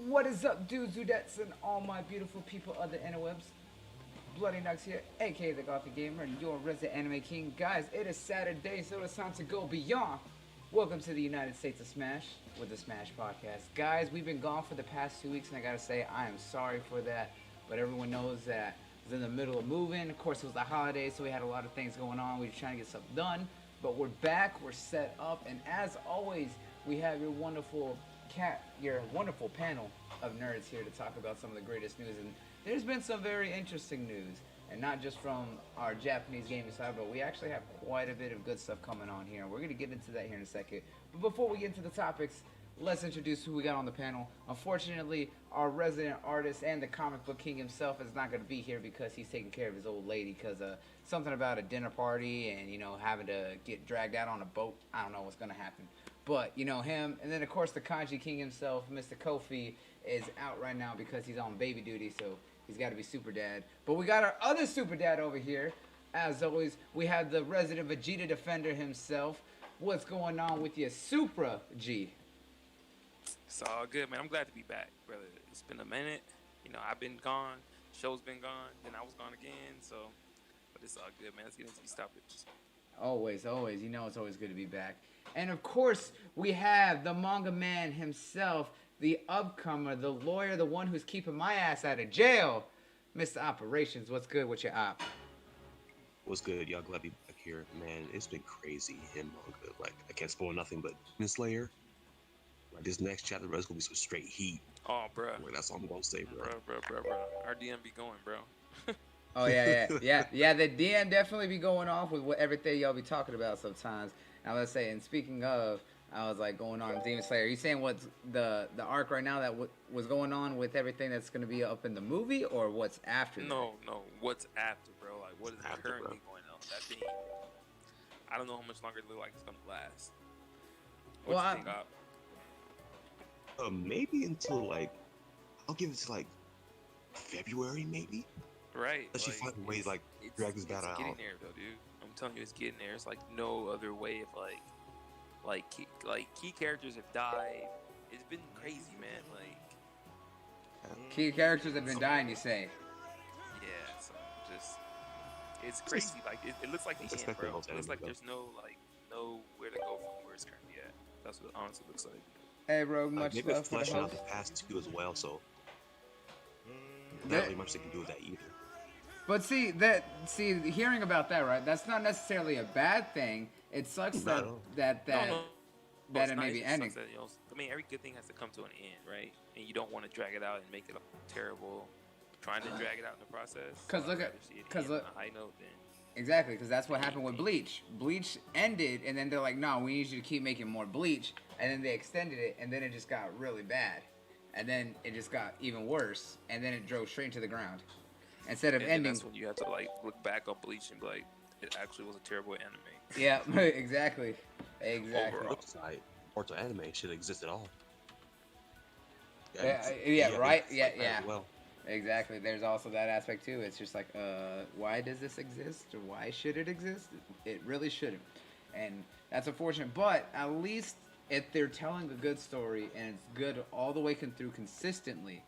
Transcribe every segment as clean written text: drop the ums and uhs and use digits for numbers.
What is up, dudes, dudettes, and all my beautiful people of the interwebs? Bloody Nux here, aka the Gothic Gamer, and your resident anime king. Guys, it is Saturday, so it's time to go beyond. Welcome to the United States of Smash with the Smash Podcast. Guys, we've been gone for the past 2 weeks, and I gotta say, I am sorry for that, but everyone knows that I was in the middle of moving. Of course, it was the holidays, so we had a lot of things going on. We were trying to get stuff done, but we're back, we're set up, and as always, we have your wonderful panel of nerds here to talk about some of the greatest news. And there's been some very interesting news, and not just from our Japanese gaming side, but we actually have quite a bit of good stuff coming on here. We're going to get into that here in a second. But before we get into the topics, let's introduce who we got on the panel. Unfortunately, our resident artist and the comic book king himself is not going to be here because he's taking care of his old lady because something about a dinner party and, having to get dragged out on a boat. I don't know what's going to happen. But, him, and then, of course, the kanji king himself, Mr. Kofi, is out right now because he's on baby duty, so he's got to be super dad. But we got our other super dad over here. As always, we have the resident Vegeta defender himself. What's going on with your Supra G? It's all good, man. I'm glad to be back, brother. It's been a minute. I've been gone. Show's been gone. Then I was gone again. But it's all good, man. Let's get into these topics. Always. It's always good to be back. And of course, we have the manga man himself, the upcomer, the lawyer, the one who's keeping my ass out of jail, Mr. Operations. What's good with your op? What's good? Y'all glad to be back here. Man, it's been crazy in manga. Like, I can't spoil nothing, but Demon Slayer, like, this next chapter, bro, it's gonna be some straight heat. Oh, bro. Like, that's all I'm gonna say, bro. Bro. Our DM be going, bro. Oh, yeah. The DM definitely be going off with everything y'all be talking about sometimes. And I was saying, and speaking of, I was like going on Demon Slayer. Are you saying what's the arc right now that was going on with everything that's going to be up in the movie, or what's after? No. What's after, bro? Like, what is currently going on? That thing, I don't know how much longer it looks like it's gonna last. What do you think, Op? Maybe until, like, I'll give it to, like, February, maybe? Right. Unless you find a way, like, drag this battle out. It's getting there, though, dude. I'm telling you, it's getting there. It's like no other way of key characters have died. It's been crazy, man. Key characters have been dying, you say? Yeah, so it's crazy. Like it looks like the end, bro. It looks like there's nowhere to go from where it's currently at. That's what it honestly looks like. Hey, bro, much maybe love it's for the fleshing out host. the past too as well, so not really much they can do with that either. But see, hearing about that, right? That's not necessarily a bad thing. It sucks that it may be ending. Every good thing has to come to an end, right? And you don't want to drag it out and make it terrible. Trying to drag it out in the process. Because look, on a high note, then. Exactly, because that's what happened with Bleach. Bleach ended, and then they're like, "No, we need you to keep making more Bleach." And then they extended it, and then it just got really bad, and then it just got even worse, and then it drove straight to the ground. Instead of ending, that's when you have to look back on Bleach and be like, it actually was a terrible anime. Yeah, exactly. Overall, Mortal anime should exist at all. Right. Well, exactly. There's also that aspect too. It's just like, why does this exist, or why should it exist? It really shouldn't, and that's unfortunate. But at least if they're telling a good story and it's good all the way through consistently,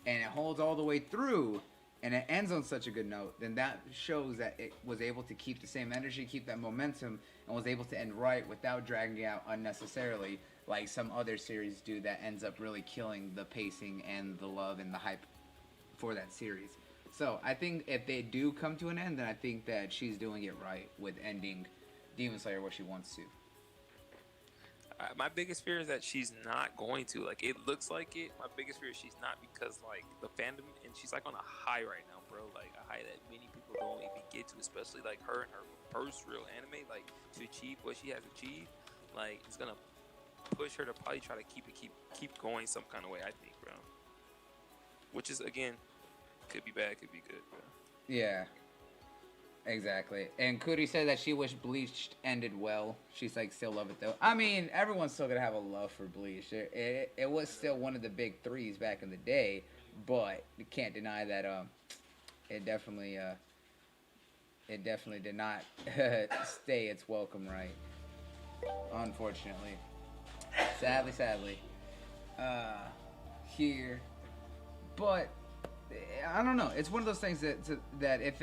and it holds all the way through, and it ends on such a good note, then that shows that it was able to keep the same energy, keep that momentum, and was able to end right without dragging it out unnecessarily, like some other series do that ends up really killing the pacing and the love and the hype for that series. So I think if they do come to an end, then I think that she's doing it right with ending Demon Slayer where she wants to. My biggest fear is that she's not going to. Like, it looks like it. My biggest fear is she's not, because, like, the fandom, and she's, like, on a high right now, bro. Like, a high that many people don't even get to, especially, like, her and her first real anime. Like, to achieve what she has achieved, like, it's going to push her to probably try to keep going some kind of way, I think, bro. Which is, again, could be bad, could be good, bro. Yeah. Exactly. And Kuri said that she wished Bleach ended well. She's like, still love it though. I mean, everyone's still gonna have a love for Bleach. It was still one of the big threes back in the day, but you can't deny that it definitely did not stay its welcome right. Unfortunately. Sadly. here, but I don't know. It's one of those things that if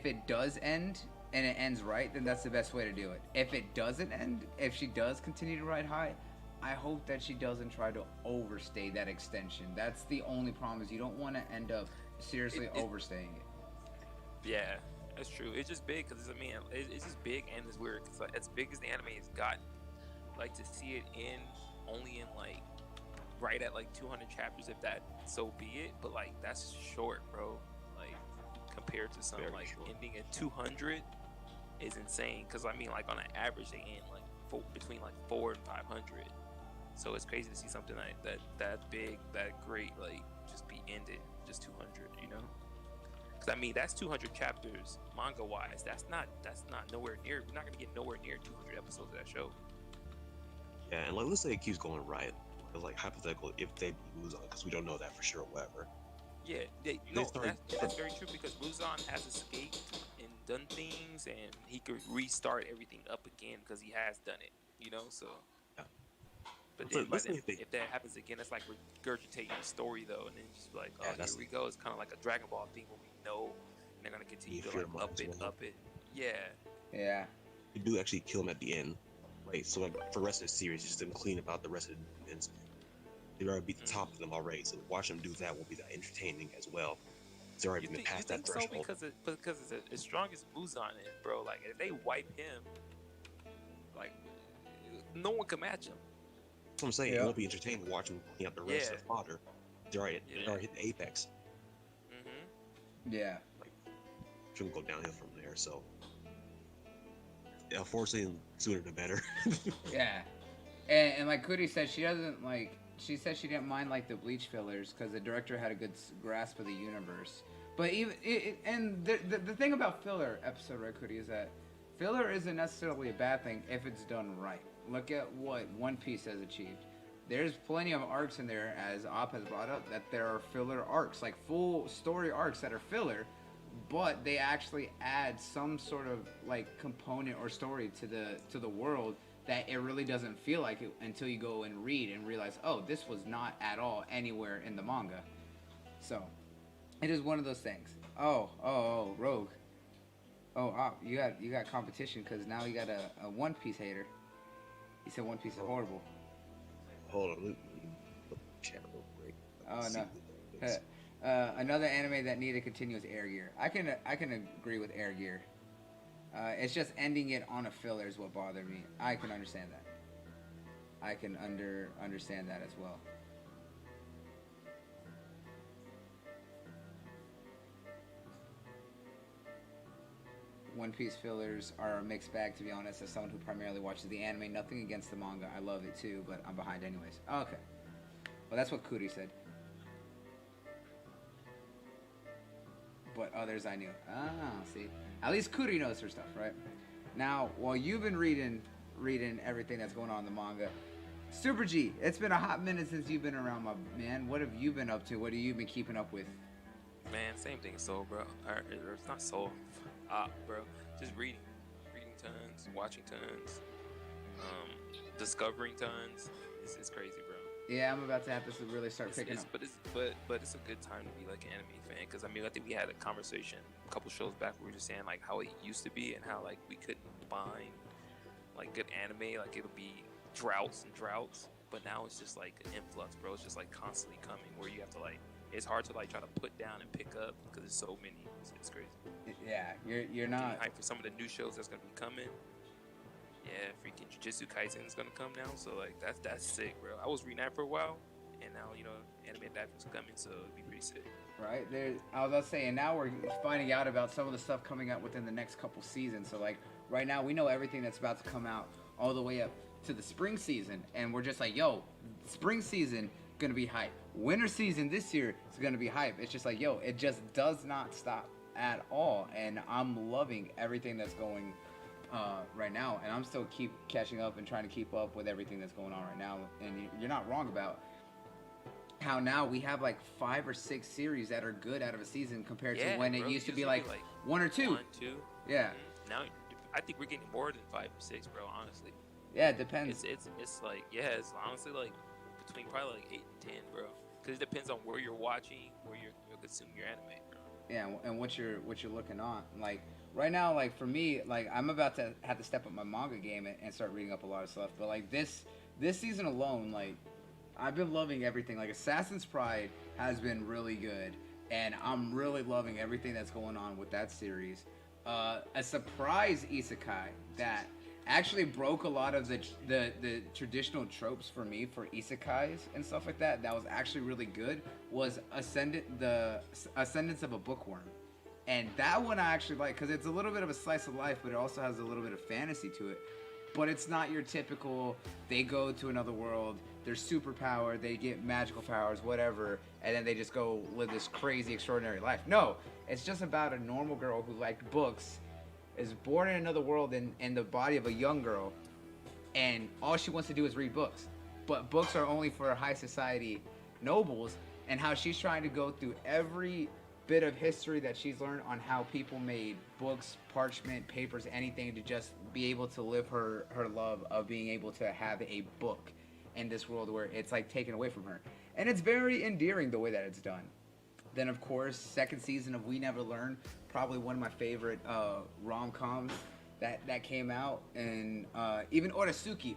it does end and it ends right, then that's the best way to do it. If it doesn't end, if she does continue to ride high, I hope that she doesn't try to overstay that extension. That's the only problem, is you don't want to end up seriously overstaying it. Yeah, that's true. It's just big because it's just big and it's weird because like as big as the anime has gotten, like to see it end only in like right at like 200 chapters, if that so be it. But like that's short, bro. Like compared to some Very like short. ending at 200 is insane. Because I mean, like on an average, they end like between like 400 and 500. So it's crazy to see something that big, that great, like just be ended just 200. You know? Because I mean, that's 200 chapters manga wise. That's not nowhere near. We're not gonna get nowhere near 200 episodes of that show. Yeah, and like let's say it keeps going right. Like hypothetical, if they lose on, because we don't know that for sure or whatever. Yeah, that's very true because Muzan has escaped and done things, and he could restart everything up again because he has done it. You know, so. Yeah. But So then, let's say if that happens again, it's like regurgitating the story though, and then just like, oh, Yeah, here we go. It's kind of like a Dragon Ball thing where we know, and they're gonna continue to like up it. Yeah. Yeah. you do actually kill him at the end, right? So like for the rest of the series, just them clean about the rest of the demons. They already beat the top of them already, so watching them do that will be that entertaining as well. It's already been past that threshold. So because it's as strong as Muzan is, bro. Like if they wipe him, like no one can match him. That's what I'm saying. It won't be entertaining watching clean out the rest of the fodder. They already hit the apex. Yeah. Like shouldn't go downhill from there. So unfortunately, sooner the better. Yeah. And like Kuri said, she doesn't like. She said she didn't mind like the bleach fillers because the director had a good grasp of the universe. But even and the thing about filler episode, right, Kuri, is that filler isn't necessarily a bad thing if it's done right. Look at what One Piece has achieved. There's plenty of arcs in there, as Op has brought up, that there are filler arcs, like full story arcs that are filler, but they actually add some sort of like component or story to the world that it really doesn't feel like it until you go and read and realize, oh, this was not at all anywhere in the manga. So, it is one of those things. Oh, Rogue. Oh, you got competition because now you got a One Piece hater. He said One Piece is horrible. Hold on, let me chat real quick. Oh no. Another anime that needed to continue is Air Gear. I can agree with Air Gear. It's just ending it on a filler is what bothered me. I can understand that. I can understand that as well. One Piece fillers are a mixed bag, to be honest. As someone who primarily watches the anime, nothing against the manga. I love it too, but I'm behind anyways. Okay. Well, that's what Kuri said. But others I knew. See. At least Kuri knows her stuff, right? Now, while you've been reading everything that's going on in the manga, Super G, it's been a hot minute since you've been around, my man. What have you been up to? What have you been keeping up with? Man, same thing, Soul, bro. Or it's not Soul. Bro. Just reading tons, watching tons, discovering tons. It's crazy, bro. Yeah, I'm about to have to really start picking up. But it's a good time to be like an anime fan because I mean I think we had a conversation a couple shows back where we were just saying like how it used to be and how like we couldn't find like good anime, like it'll be droughts and droughts, but now it's just like an influx, bro. It's just like constantly coming where you have to like, it's hard to like try to put down and pick up because there's so many. It's crazy. Yeah, you're not hyped for some of the new shows that's gonna be coming. Yeah, freaking Jujutsu Kaisen is gonna come now, so like that's sick, bro. I was reading that for a while, and now anime adaptation's coming, so it'll be pretty sick. Right there. I was about to say, and now we're finding out about some of the stuff coming out within the next couple seasons. So like right now, we know everything that's about to come out all the way up to the spring season, and we're just like, yo, spring season gonna be hype. Winter season this year is gonna be hype. It's just like, yo, it just does not stop at all, and I'm loving everything that's going right now, and I'm still keep catching up and trying to keep up with everything that's going on right now. And you're not wrong about how now we have like 5 or 6 series that are good out of a season compared to when it used to be like 1 or 2. 1, 2. Yeah. Mm-hmm. Now I think we're getting more than 5 or 6, bro. Honestly. Yeah, it depends. It's like it's honestly like between probably like 8 and 10, bro. because it depends on where you're watching, where you're consuming your anime, bro. Yeah, and what you're looking on. Like right now, like for me, like I'm about to have to step up my manga game and start reading up a lot of stuff. But like this season alone, like I've been loving everything. Like Assassin's Pride has been really good, and I'm really loving everything that's going on with that series. A surprise isekai that actually broke a lot of the traditional tropes for me for isekais and stuff like that. That was actually really good. Was the Ascendance of a Bookworm, and that one I actually like because it's a little bit of a slice of life, but it also has a little bit of fantasy to it. But it's not your typical. They go to another world. They're superpowered. They get magical powers, whatever, and then they just go live this crazy, extraordinary life. No, it's just about a normal girl who liked books, is born in another world in the body of a young girl, and all she wants to do is read books. But books are only for high society nobles, and how she's trying to go through every bit of history that she's learned on how people made books, parchment, papers, anything to just be able to live her love of being able to have a book in this world where it's like taken away from her. And it's very endearing the way that it's done. Then of course, second season of We Never Learn, probably one of my favorite rom-coms that came out. And even Oresuki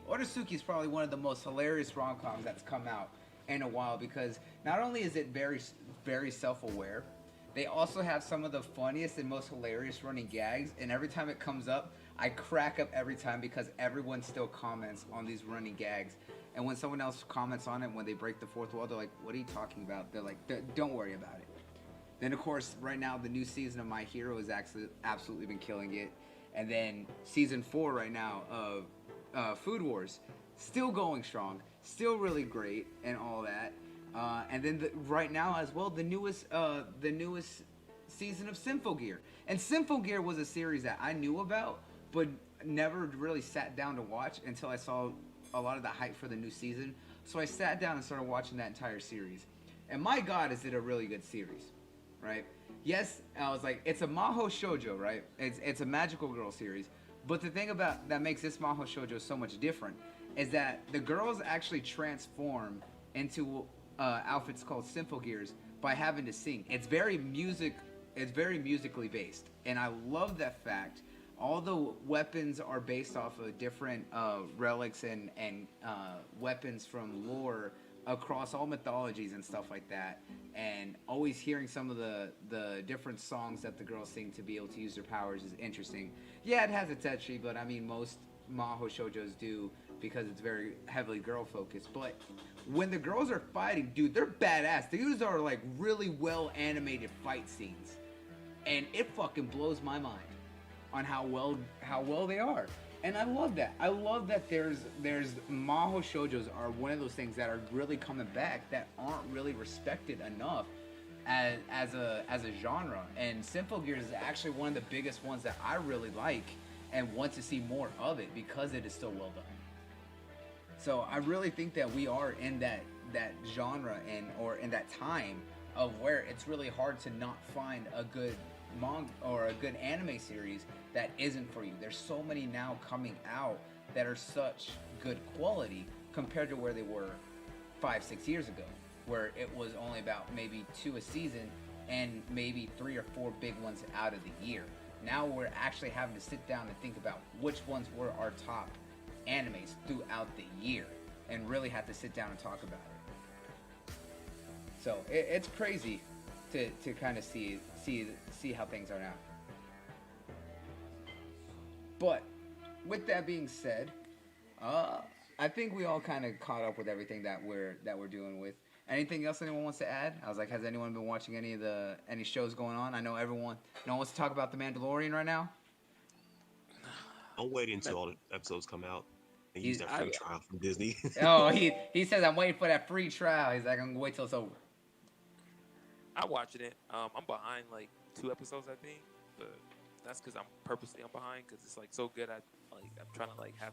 is probably one of the most hilarious rom-coms that's come out in a while, because not only is it very, very self-aware, they also have some of the funniest and most hilarious running gags, and every time it comes up, I crack up every time because everyone still comments on these running gags. And when someone else comments on it, when they break the fourth wall, they're like, what are you talking about? They're like, don't worry about it. Then, of course, right now, the new season of My Hero has actually absolutely been killing it. And then season 4 right now of Food Wars, still going strong, still really great and all that. And then right now as well, the newest season of Symphogear. And Symphogear was a series that I knew about, but never really sat down to watch until I saw a lot of the hype for the new season. So I sat down and started watching that entire series. And my God, is it a really good series, right? Yes, I was like, it's a Maho Shoujo, right? It's a magical girl series. But the thing about that makes this Maho Shoujo so much different is that the girls actually transform into outfits called Symphogears by having to sing. It's very musically based, and I love that fact. All the weapons are based off of different relics and weapons from lore across all mythologies and stuff like that. And always hearing some of the different songs that the girls sing to be able to use their powers is interesting. Yeah, it has a tetchy, but I mean most Maho Shoujos do because it's very heavily girl focused. But when the girls are fighting, dude, they're badass. These are like really well animated fight scenes, and it fucking blows my mind on how well they are. And I love that. I love that there's Maho Shoujos are one of those things that are really coming back that aren't really respected enough as a genre. And Symphogears is actually one of the biggest ones that I really like and want to see more of it because it is so well done. So I really think that we are in that genre or in that time of where it's really hard to not find a good manga or a good anime series that isn't for you. There's so many now coming out that are such good quality compared to where they were 5-6 years ago, where it was only about maybe 2 a season and maybe 3 or 4 big ones out of the year. Now we're actually having to sit down and think about which ones were our top animes throughout the year and really have to sit down and talk about it. So it's crazy to kind of see how things are now. But with that being said, I think we all kind of caught up with everything that we're doing with. Anything else anyone wants to add? I was like, has anyone been watching any shows going on? I know no one wants to talk about The Mandalorian right now. I'm waiting until all the episodes come out and use that free trial from Disney. Oh, he says I'm waiting for that free trial. He's like, I'm gonna wait till it's over. I'm watching it. I'm behind like 2 episodes, I think, but that's because I'm behind because it's like so good. I'm trying to have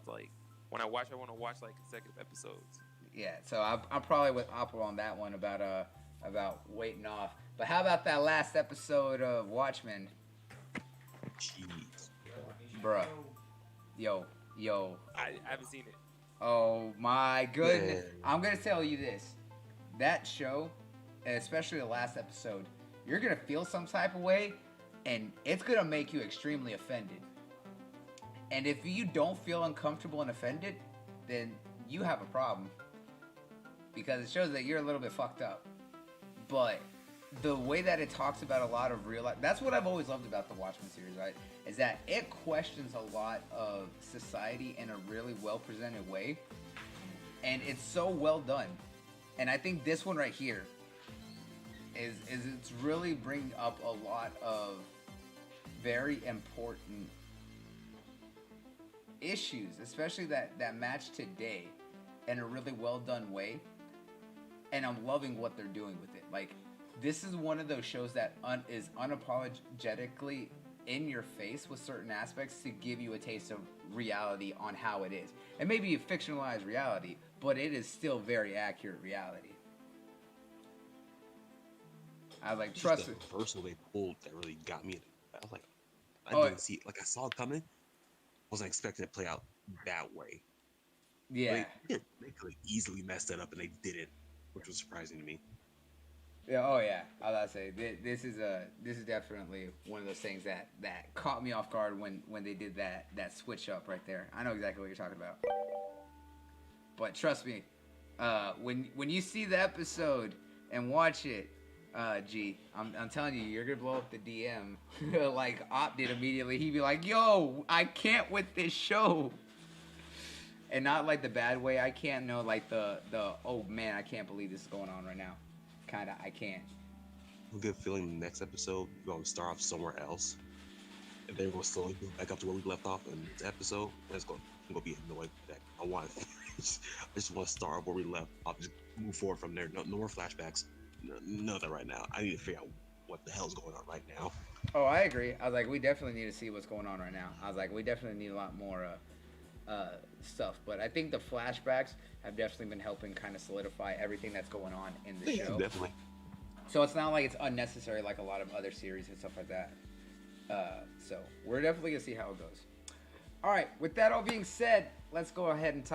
when I watch, I want to watch like consecutive episodes. Yeah, so I'm probably with Apple on that one about waiting off. But how about that last episode of Watchmen? Jeez, bruh, yo. I haven't seen it. Oh my goodness! Man. I'm gonna tell you this. That show and especially the last episode, you're gonna feel some type of way, and it's gonna make you extremely offended. And if you don't feel uncomfortable and offended, then you have a problem, because it shows that you're a little bit fucked up. But the way that it talks about a lot of real life, that's what I've always loved about the Watchmen series, right? Is that it questions a lot of society in a really well presented way. And it's so well done. And I think this one right here is it's really bringing up a lot of very important issues, especially that match today, in a really well done way. And I'm loving what they're doing with it. Like, this is one of those shows that is unapologetically in your face with certain aspects to give you a taste of reality on how it is. It may be a fictionalized reality, but it is still very accurate reality. I was like, trust it. The first one they pulled that really got me. I was like, I didn't see it. Like, I saw it coming. I wasn't expecting it to play out that way. Yeah. They could have easily messed that up, and they didn't, which was surprising to me. Yeah. Oh yeah. I was about to say this is definitely one of those things that caught me off guard when they did that switch up right there. I know exactly what you're talking about. But trust me, when you see the episode and watch it, G, I'm telling you, you're gonna blow up the DM like Op did immediately. He'd be like, "Yo, I can't with this show," and not like the bad way. I can't. No, like the oh man, I can't believe this is going on right now. Kinda, I can't. A good feeling the next episode we're gonna start off somewhere else, and then we'll slowly go back up to where we left off in this episode. And I'm gonna be annoyed that I want. I just want to start where we left. I'll just move forward from there. No more flashbacks. Nothing right now. I need to figure out what the hell's going on right now. Oh, I agree. I was like, we definitely need to see what's going on right now. I was like, we definitely need a lot more stuff. But I think the flashbacks have definitely been helping kind of solidify everything that's going on in the show. Definitely. So it's not like it's unnecessary like a lot of other series and stuff like that. So we're definitely going to see how it goes. All right, with that all being said, let's go ahead and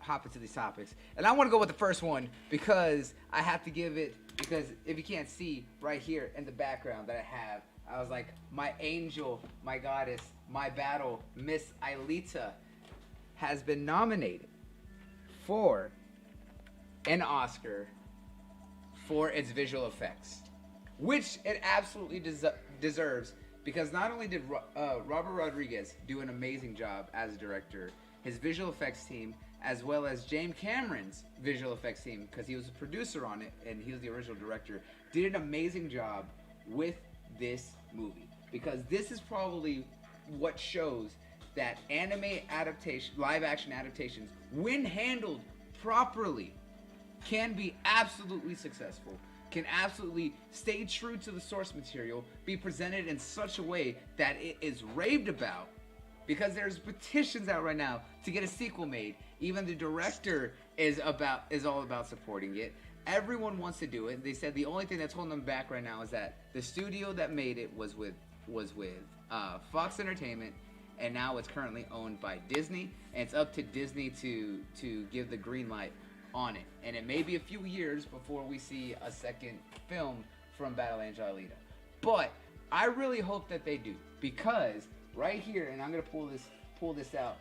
hop into these topics. And I want to go with the first one because I have to give it, because if you can't see right here in the background that I was like, my angel, my goddess, my battle, Miss Alita has been nominated for an Oscar for its visual effects, which it absolutely deserves, because not only did Robert Rodriguez do an amazing job as a director, his visual effects team, as well as James Cameron's visual effects team, because he was a producer on it and he was the original director, did an amazing job with this movie. Because this is probably what shows that anime adaptation, live action adaptations, when handled properly, can be absolutely successful, can absolutely stay true to the source material, be presented in such a way that it is raved about, because there's petitions out right now to get a sequel made. Even the director is all about supporting it. Everyone wants to do it. They said the only thing that's holding them back right now is that the studio that made it was with Fox Entertainment, and now it's currently owned by Disney, and it's up to Disney to give the green light on it. And it may be a few years before we see a second film from Battle Angel Alita. But I really hope that they do, because right here, and I'm gonna pull this out,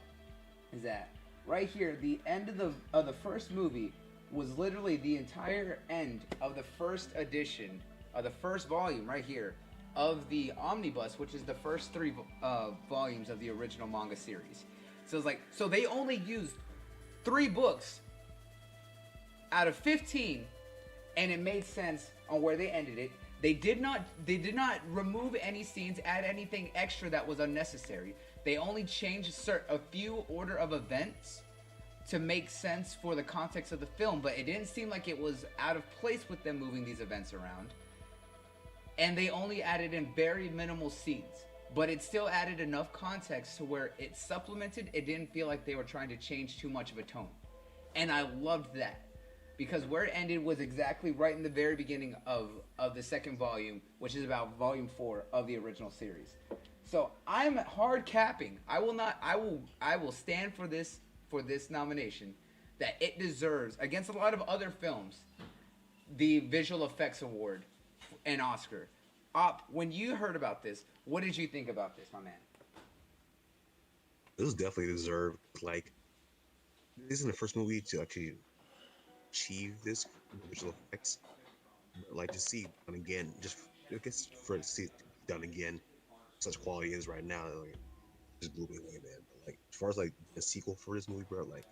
is that right here, the end of the first movie was literally the entire end of the first edition of the first volume right here of the omnibus, which is the first 3 volumes of the original manga series. So it's like, so they only used 3 books out of 15, and it made sense on where they ended it. They did not remove any scenes, add anything extra that was unnecessary. They only changed a few order of events to make sense for the context of the film, but it didn't seem like it was out of place with them moving these events around. And they only added in very minimal scenes, but it still added enough context to where it supplemented. It didn't feel like they were trying to change too much of a tone. And I loved that, because where it ended was exactly right in the very beginning of the second volume, which is about volume 4 of the original series. So I'm hard capping. I will stand for this nomination, that it deserves, against a lot of other films, the visual effects award, an Oscar. Op, when you heard about this, what did you think about this, my man? This was definitely deserved. Like, this isn't the first movie to actually achieve this visual effects. But, like, to see done again, just I guess for it to see it done again, such quality is right now, like, just blew me away, man. But, like, as far as like a sequel for this movie, bro, like,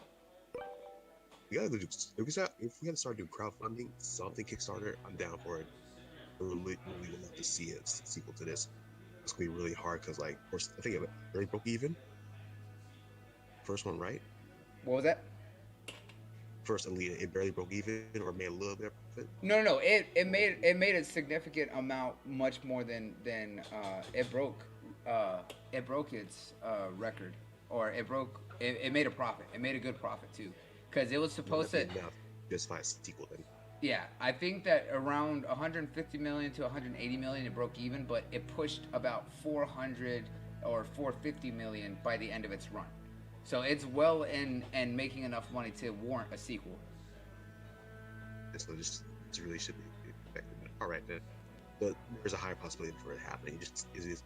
we gotta do, if we gotta start doing crowdfunding, something Kickstarter, I'm down for it. I really would love to see a sequel to this. It's gonna be really hard because, like, of course, I think it already broke even. First one, right? What was that? First Alita, it barely broke even or made a little bit of profit. No. It made a significant amount, much more than it broke. It broke its record, or it made a profit. It made a good profit too, because it was supposed to. Enough just find a sequel then. Yeah, I think that around 150 million to 180 million it broke even, but it pushed about 400 or 450 million by the end of its run. So it's well in and making enough money to warrant a sequel. And so just it really should be expected. All right, then. But there's a high possibility for it happening.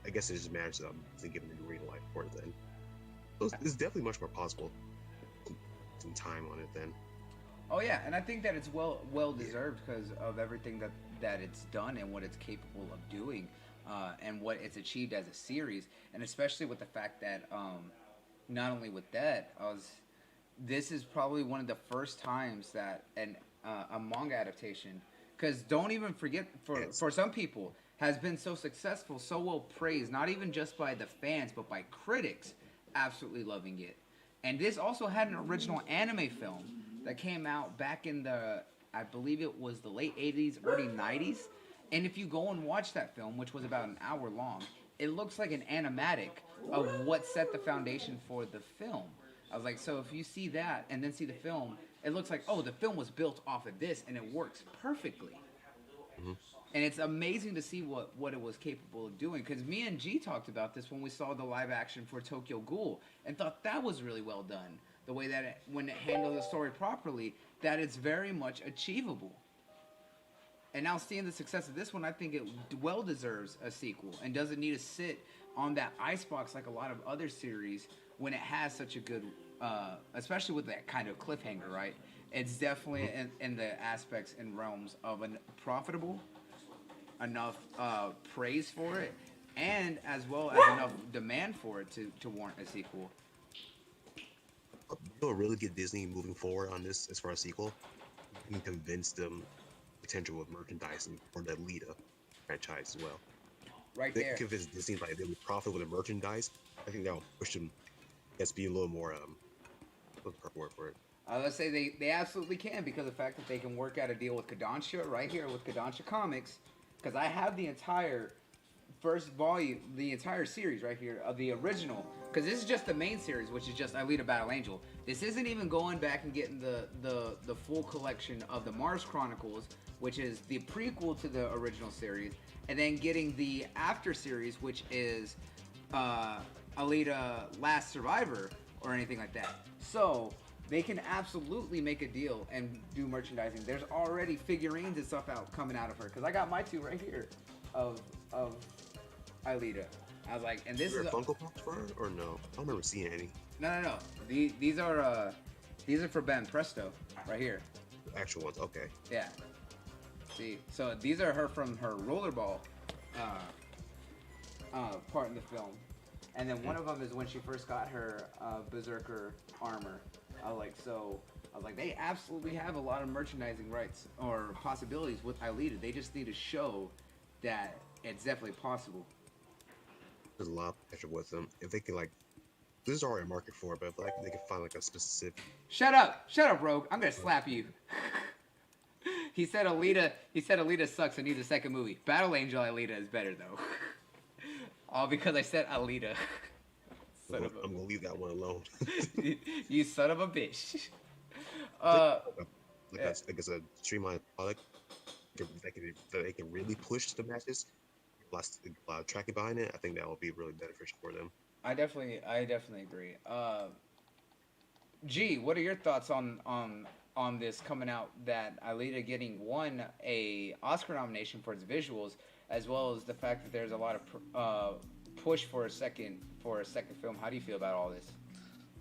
I guess it just matters to give them the green light for it then. So it's definitely much more possible. Some time on it then. Oh yeah, and I think that it's well deserved because of everything that it's done and what it's capable of doing, and what it's achieved as a series, and especially with the fact that not only with that, this is probably one of the first times that a manga adaptation, because don't even forget, for some people, has been so successful, so well praised, not even just by the fans but by critics, absolutely loving it. And this also had an original anime film that came out back in I believe it was the late 80s, early 90s. And if you go and watch that film, which was about an hour long, it looks like an animatic of what set the foundation for the film. I was like, so if you see that and then see the film, it looks like, oh, the film was built off of this and it works perfectly. Mm-hmm. And it's amazing to see what it was capable of doing. Because me and G talked about this when we saw the live action for Tokyo Ghoul and thought that was really well done. The way that when it handles the story properly, that it's very much achievable. And now seeing the success of this one, I think it well deserves a sequel and doesn't need to sit on that icebox like a lot of other series when it has such a good, especially with that kind of cliffhanger, right? It's definitely in the aspects and realms of a profitable, enough praise for it, and as well as enough demand for it to warrant a sequel. It'll really get Disney moving forward on this as far as sequel. You can convince them potential of merchandising for the Alita franchise as well. Right They there. can convince Disney like they would profit with the merchandise. I think that will push them. Let's be a little more what's the proper word for it? Let's say they absolutely can, because of the fact that they can work out a deal with Kodansha right here with Kodansha Comics, because I have the entire first volume, the entire series right here of the original, because this is just the main series, which is just Alita Battle Angel. This isn't even going back and getting the full collection of the Mars Chronicles, which is the prequel to the original series, and then getting the after series, which is Alita Last Survivor or anything like that. So they can absolutely make a deal and do merchandising. There's already figurines and stuff coming out of her, because I got my two right here of Alita. I was like, and this is Funko Pops for her or no? I don't remember seeing any. No. These are for Ben Presto right here. The actual ones, okay. Yeah. See, so these are her from her rollerball part in the film, and then one of them is when she first got her Berserker armor. I was like, they absolutely have a lot of merchandising rights or possibilities with Alita. They just need to show that it's definitely possible. There's a lot of potential with them. If they can there's already a market for it, but if they can find a specific. Shut up, Rogue. I'm gonna slap you. He said Alita sucks and needs a second movie. Battle Angel Alita is better though. All because I said Alita. I'm gonna leave that one alone. You son of a bitch. I guess a streamlined product that they can really push the matches. Tracking behind it, I think that will be really beneficial for them. I definitely agree. G, what are your thoughts on on this coming out that Alita getting won a Oscar nomination for its visuals, as well as the fact that there's a lot of push for a second film. How do you feel about all this?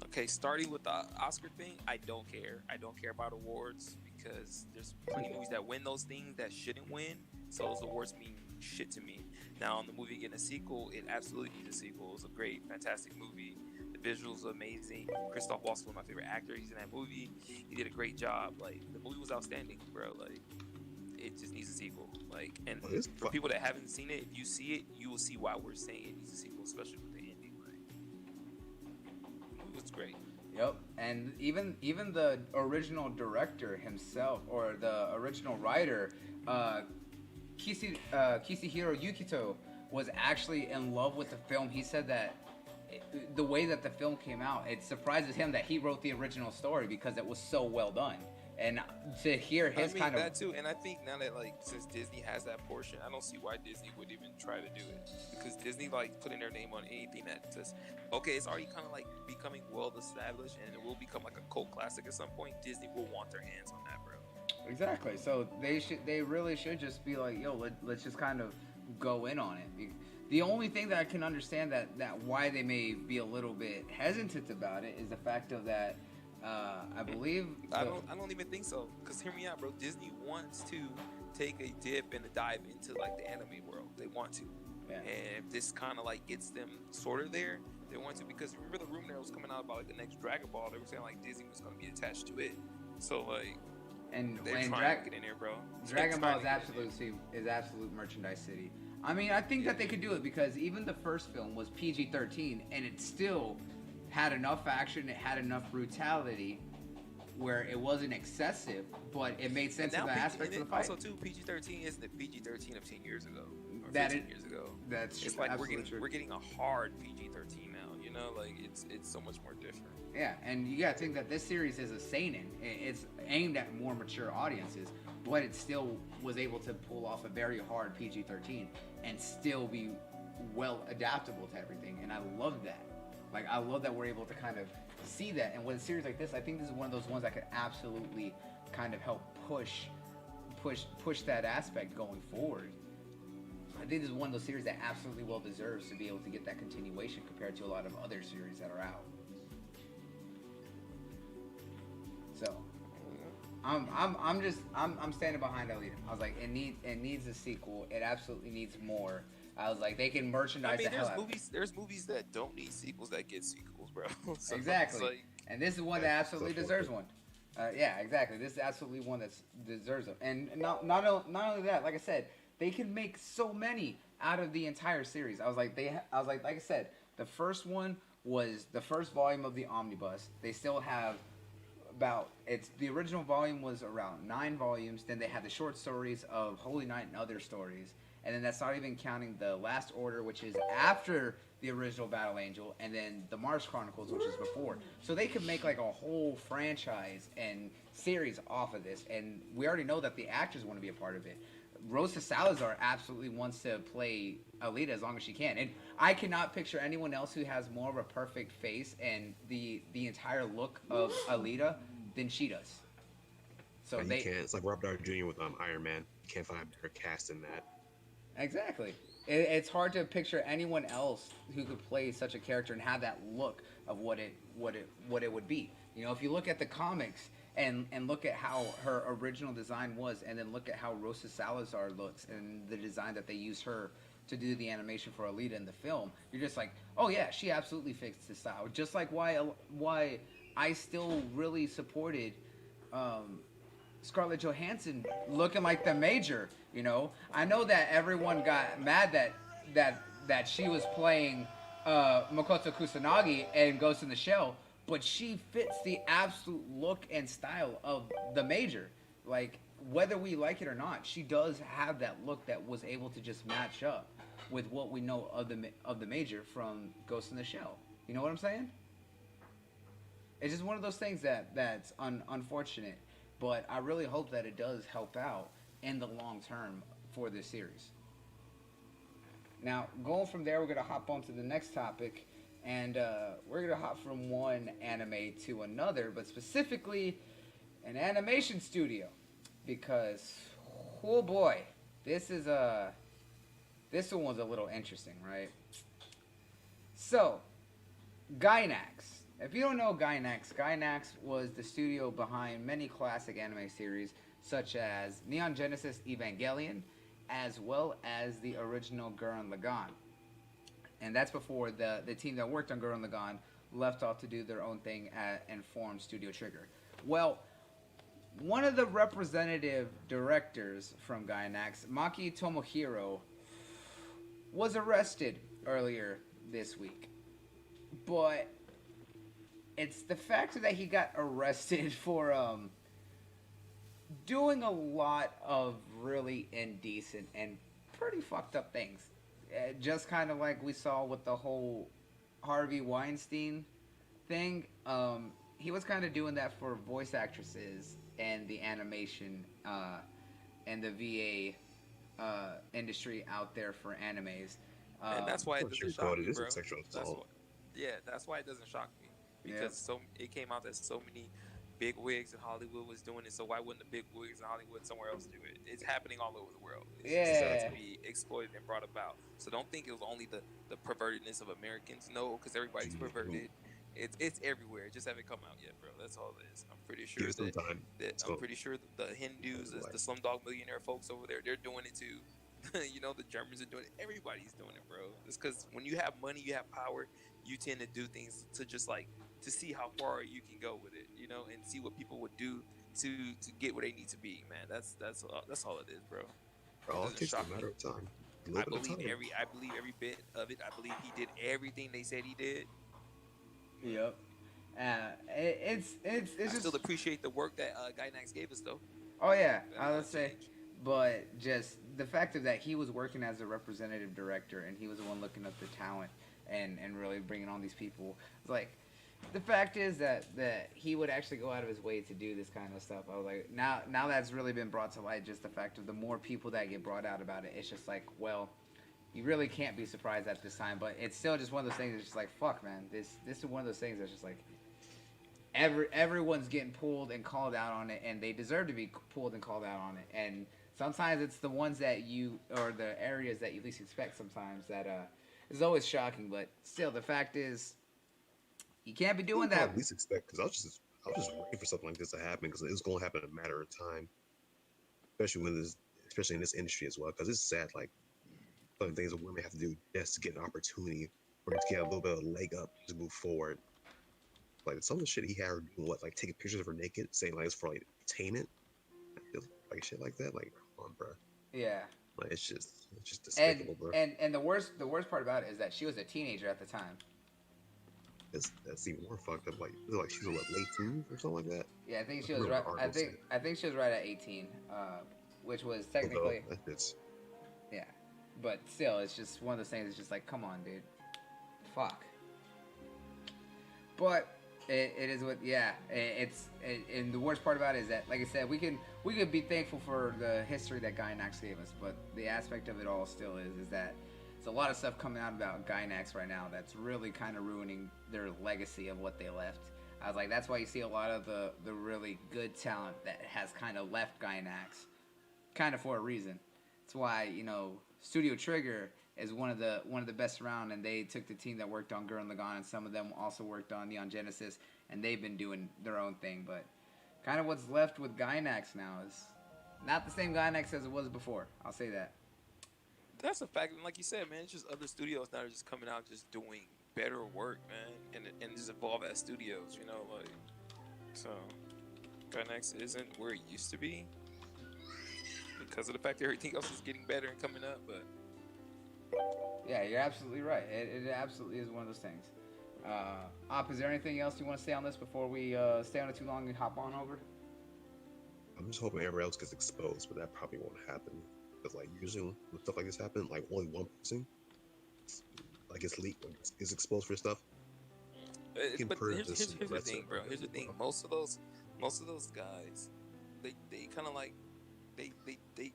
Okay, starting with the Oscar thing, I don't care. I don't care about awards because there's plenty of movies that win those things that shouldn't win. So those awards mean shit to me. Now, on the movie getting a sequel, it absolutely needs a sequel. It was a great, fantastic movie. The visuals are amazing. Christoph Waltz is one of my favorite actors. He's in that movie. He did a great job. Like, the movie was outstanding, bro. Like, it just needs a sequel. Like, and for people that haven't seen it, if you see it, you will see why we're saying it needs a sequel, especially with the ending. Like, it was great. Yep, and even the original director himself, or the original writer, Kisihiro Yukito, was actually in love with the film. He said that the way that the film came out, it surprises him that he wrote the original story because it was so well done. And to hear his that too, and I think now that, like, since Disney has that portion, I don't see why Disney would even try to do it, because Disney, like, putting their name on anything that says, okay, it's already kind of like becoming well established and it will become like a cult classic at some point. Disney will want their hands on that, bro. Exactly. So they really should just be like, yo, let's just kind of go in on it. The only thing that I can understand that why they may be a little bit hesitant about it is the fact of that. I believe I don't even think so. Cause hear me out, bro. Disney wants to take a dip and a dive into, like, the anime world. They want to, yeah. And if this kind of like gets them sort of there, they want to. Because remember the rumor that was coming out about, like, the next Dragon Ball? They were saying, like, Disney was going to be attached to it. So, like, and they're trying to get in there, bro. Dragon Ball is absolute merchandise city. I mean, I think that they could do it because even the first film was PG-13 and it still had enough action, it had enough brutality where it wasn't excessive, but it made sense of the aspects of the fight. Also, too, PG-13 isn't the PG-13 of 10 years ago or that 15 years ago. That's it's like we're getting a hard PG-13 now. You know, like it's so much more different. Yeah, and you gotta think that this series is a seinen. It's aimed at more mature audiences, but it still was able to pull off a very hard PG-13 and still be well adaptable to everything. And I love that. Like, I love that we're able to kind of see that. And with a series like this, I think this is one of those ones that could absolutely kind of help push that aspect going forward. I think this is one of those series that absolutely well deserves to be able to get that continuation compared to a lot of other series that are out. So, I'm standing behind Alita. I was like, it needs a sequel. It absolutely needs more. I was like, they can merchandise the hell out of it. There's movies that don't need sequels that get sequels, bro. So exactly. Like, and this is one that absolutely deserves one. Yeah, exactly. This is absolutely one that deserves it. And not only that, like I said, they can make so many out of the entire series. I was like, like I said, the first one was the first volume of the omnibus. They still have the original volume was around 9 volumes. Then they had the short stories of Holy Night and other stories. And then that's not even counting the Last Order, which is after the original Battle Angel, and then the Mars Chronicles, which is before. So they could make like a whole franchise and series off of this. And we already know that the actors want to be a part of it. Rosa Salazar absolutely wants to play Alita as long as she can. And I cannot picture anyone else who has more of a perfect face and the entire look of Alita than she does. So you can't. It's like Robert Downey Jr. with Iron Man. You can't find a better cast in that. Exactly. It's hard to picture anyone else who could play such a character and have that look of what it would be. You know, if you look at the comics and look at how her original design was, and then look at how Rosa Salazar looks and the design that they used her to do the animation for Alita in the film, you're just like, oh yeah, she absolutely fits the style. Just like why I still really supported Scarlett Johansson looking like the Major. You know, I know that everyone got mad that she was playing Makoto Kusanagi in Ghost in the Shell, but she fits the absolute look and style of the Major. Like, whether we like it or not, she does have that look that was able to just match up with what we know of the Major from Ghost in the Shell. You know what I'm saying? It's just one of those things that's unfortunate, but I really hope that it does help out in the long term for this series. Now, going from there, we're going to hop on to the next topic, and we're going to hop from one anime to another, but specifically an animation studio, because oh boy, this is a this one was a little interesting, right? So, Gainax. If you don't know Gainax, Gainax was the studio behind many classic anime series such as Neon Genesis Evangelion, as well as the original Gurren Lagann. And that's before the team that worked on Gurren Lagann left off to do their own thing and formed Studio Trigger. Well, one of the representative directors from Gainax, Maki Tomohiro, was arrested earlier this week. But it's the fact that he got arrested for doing a lot of really indecent and pretty fucked up things. Just kind of like we saw with the whole Harvey Weinstein thing. He was kind of doing that for voice actresses and the animation and the VA industry out there for animes. And that's why it doesn't shock me, bro. Sexual assault. That's why it doesn't shock me, because it came out that so many big wigs in Hollywood was doing it. So why wouldn't the big wigs in Hollywood somewhere else do it? It's happening all over the world. It's just to be exploited and brought about. So don't think it was only the pervertedness of Americans. No, because everybody's perverted. It's everywhere. It just haven't come out yet, bro. That's all it is. I'm pretty sure I'm pretty sure the Hindus, the Slumdog Millionaire folks over there, they're doing it too. You know, the Germans are doing it. Everybody's doing it, bro. It's because when you have money, you have power, you tend to do things to just like to see how far you can go with it, you know, and see what people would do to get where they need to be, man. That's all it is, bro. It takes a matter of time. I believe every bit of it. I believe he did everything they said he did. Yep. It's I just still appreciate the work that Gainax gave us, though. Oh yeah, I would say, but just the fact of that he was working as a representative director and he was the one looking up the talent and really bringing on these people. It's like the fact is that he would actually go out of his way to do this kind of stuff. I was like, now that's really been brought to light. Just the fact of the more people that get brought out about it, it's just like, well, you really can't be surprised at this time. But it's still just one of those things. That's just like, fuck, man. This is one of those things that's just like everyone's getting pulled and called out on it, and they deserve to be pulled and called out on it. And sometimes it's the ones that you or the areas that you least expect. Sometimes that is always shocking. But still, the fact is, you can't be doing that. At least expect, because I was just waiting for something like this to happen, because it was going to happen in a matter of time, especially in this industry as well. Because it's sad, like some things that women have to do just to get an opportunity or to get a little bit of a leg up to move forward. Like some of the shit he had her doing, like taking pictures of her naked, saying like it's for like entertainment, like shit like that. Like, come on, bro. Yeah. Like it's just despicable, bro. And the worst part about it is that she was a teenager at the time. That's even more fucked up. Like she was late teens or something like that. Yeah, I think she was right. I think she was right at 18, which was technically. Yeah, but still, it's just one of those things. It's just like, come on, dude, fuck. But it is what. Yeah, and the worst part about it is that, like I said, we could be thankful for the history that Gainax gave us, but the aspect of it all still is that. A lot of stuff coming out about Gainax right now that's really kind of ruining their legacy of what they left. I was like, that's why you see a lot of the really good talent that has kind of left Gainax, kind of for a reason. That's why, you know, Studio Trigger is one of the best around, and they took the team that worked on Gurren Lagann, and some of them also worked on Neon Genesis, and they've been doing their own thing. But kind of what's left with Gainax now is not the same Gainax as it was before. I'll say that. That's a fact, and like you said, man, it's just other studios that are just coming out, just doing better work, man, and just evolve as studios, you know, like. So, Gainax isn't where it used to be because of the fact that everything else is getting better and coming up, but. Yeah, you're absolutely right. It absolutely is one of those things. Op, is there anything else you want to say on this before we stay on it too long and hop on over? I'm just hoping everyone else gets exposed, but that probably won't happen. Because like usually when stuff like this happens, like only one person like gets leaked, like, is exposed for stuff. But here's the thing, bro. Here's the thing. Most of those guys, they kind of like they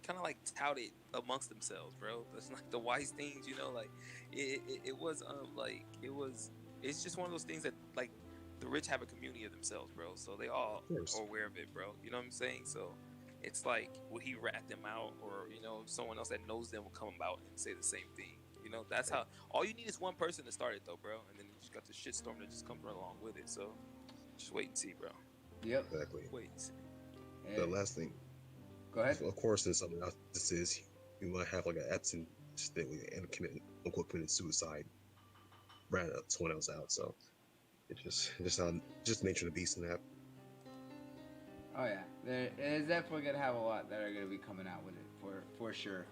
kind of like tout it amongst themselves, bro. That's like the wise things, you know. Like it's just one of those things that like the rich have a community of themselves, bro. So they all Of course. are aware of it, bro. You know what I'm saying? So it's like, would he rat them out, or someone else that knows them will come about and say the same thing? That's how. All you need is one person to start it, though, bro. And then you just got the shitstorm that just comes right along with it. So just wait and see, bro. Yep. Exactly. Wait and see. The last thing, Go ahead. of course, in something else, this is you might have like an absent state and committed suicide, ran someone else out. So just nature of the beast in that. Oh yeah, there is definitely gonna have a lot that are gonna be coming out with it for sure.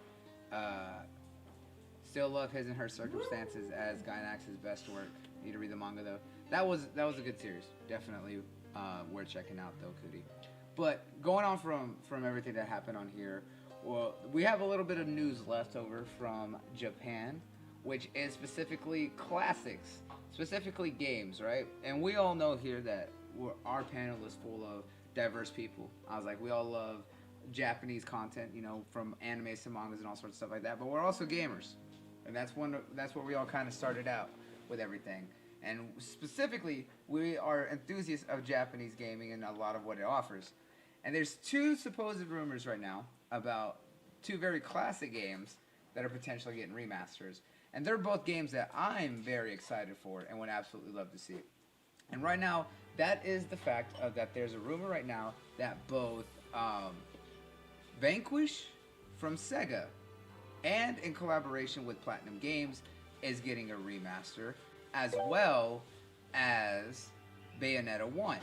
Still love his and her circumstances as Gainax's best work. Need to read the manga though. That was a good series. Definitely worth checking out though, Cootie. But going on from everything that happened on here, well, we have a little bit of news left over from Japan, which is specifically classics, specifically games, right? And we all know here that our panel is full of diverse people. I was like, we all love Japanese content, from animes to mangas and all sorts of stuff like that. But we're also gamers, and that's where we all kind of started out with everything. And specifically, we are enthusiasts of Japanese gaming and a lot of what it offers. And there's two supposed rumors right now about two very classic games that are potentially getting remasters. And they're both games that I'm very excited for and would absolutely love to see. And right now, that is the fact of that there's a rumor right now that both Vanquish from Sega and in collaboration with Platinum Games is getting a remaster, as well as Bayonetta 1.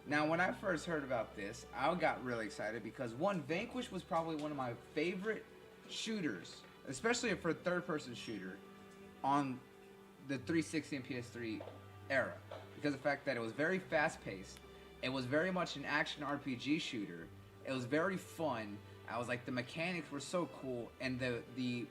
Now, when I first heard about this, I got really excited because Vanquish was probably one of my favorite shooters, especially for a third-person shooter on the 360 and PS3 era, because of the fact that it was very fast-paced, it was very much an action RPG shooter, it was very fun. I was like, the mechanics were so cool, and the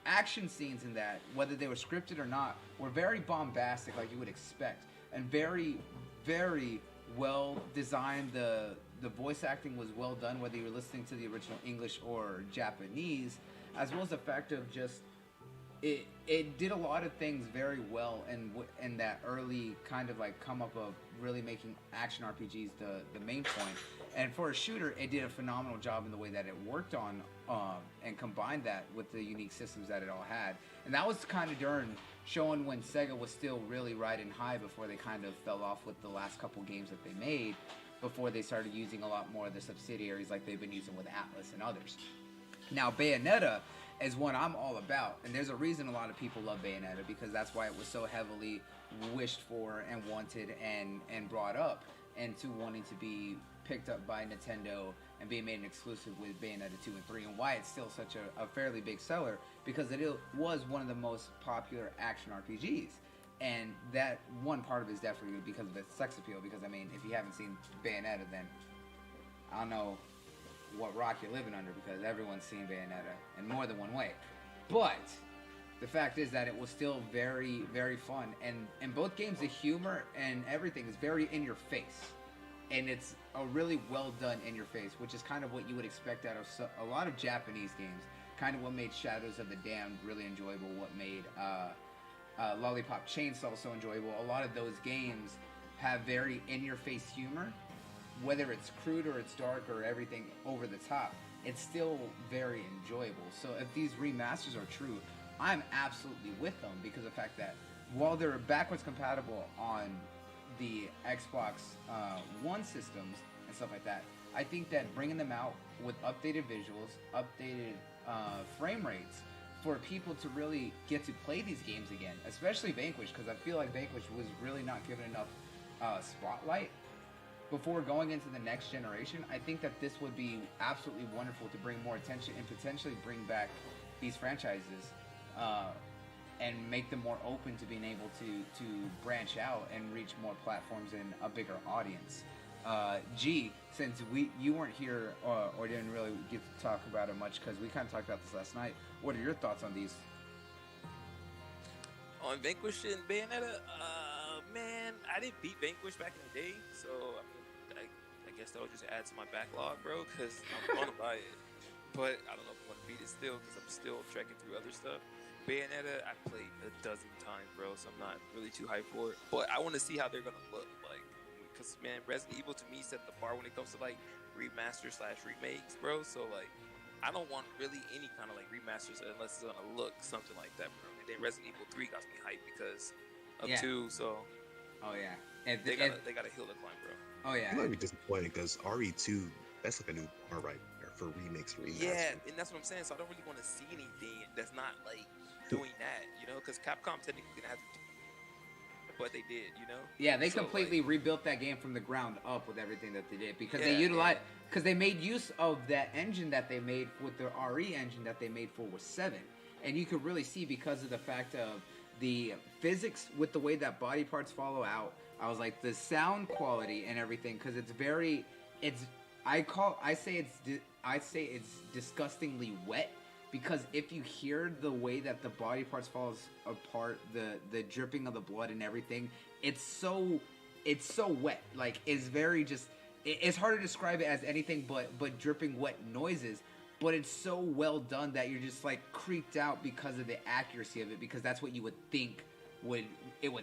action scenes in that, whether they were scripted or not, were very bombastic, like you would expect, and very, very well designed. The voice acting was well done, whether you were listening to the original English or Japanese, as well as the fact of just it did a lot of things very well, and in that early kind of like come up of really making action RPGs the main point. And for a shooter, it did a phenomenal job in the way that it worked on and combined that with the unique systems that it all had. And that was kind of during showing when Sega was still really riding high before they kind of fell off with the last couple games that they made, before they started using a lot more of the subsidiaries like they've been using with Atlas and others. Now, Bayonetta is one I'm all about, and there's a reason a lot of people love Bayonetta, because that's why it was so heavily wished for and wanted and brought up into wanting to be picked up by Nintendo and being made an exclusive with Bayonetta 2 and 3, and why it's still such a fairly big seller, because it was one of the most popular action RPGs. And that one part of it is definitely because of its sex appeal, because I mean, if you haven't seen Bayonetta, then I don't know what rock you're living under, because everyone's seen Bayonetta in more than one way. But the fact is that it was still very, very fun, and in both games the humor and everything is very in your face, and it's a really well done in your face, which is kind of what you would expect out of a lot of Japanese games. Kind of what made Shadows of the Damned really enjoyable, what made Lollipop Chainsaw so enjoyable. A lot of those games have very in your face humor. Whether it's crude or it's dark or everything over the top, it's still very enjoyable. So if these remasters are true, I'm absolutely with them, because of the fact that while they're backwards compatible on the Xbox One systems and stuff like that, I think that bringing them out with updated visuals, updated frame rates, for people to really get to play these games again, especially Vanquish, because I feel like Vanquish was really not given enough spotlight before going into the next generation. I think that this would be absolutely wonderful to bring more attention and potentially bring back these franchises and make them more open to being able to branch out and reach more platforms and a bigger audience. G, since you weren't here or didn't really get to talk about it much, because we kind of talked about this last night, what are your thoughts on these? On Vanquish and Bayonetta, man, I didn't beat Vanquish back in the day, so I guess that'll just add to my backlog, bro, because I'm gonna buy it. But I don't know if I'm gonna beat it still, because I'm still trekking through other stuff. Bayonetta, I played a dozen times, bro, so I'm not really too hyped for it. But I want to see how they're gonna look. because man, Resident Evil to me set the bar when it comes to like remaster/remakes, bro. So like, I don't want really any kind of like remasters unless it's gonna look something like that, bro. And then Resident Evil 3 got me hyped because of 2, so Oh yeah. And, they gotta heal the climb, bro. Oh yeah. You might be disappointed because RE2, that's like a new bar right there for remakes, remasters. Yeah, and that's what I'm saying. So I don't really want to see anything that's not like doing that, you know? Because Capcom technically didn't have to, but they did, you know? Yeah, they So, completely like, rebuilt that game from the ground up with everything that they did because Yeah, they utilized, because they made use of that engine that they made with the RE engine that they made for was 7, and you could really see because of the fact of the physics with the way that body parts follow out. I was like the sound quality and everything because it's very, it's I say it's disgustingly wet. Because if you hear the way that the body parts falls apart, the dripping of the blood and everything, it's so wet. Like it's very just. It's hard to describe it as anything but dripping wet noises. But it's so well done that you're just like creeped out because of the accuracy of it. Because that's what you would think would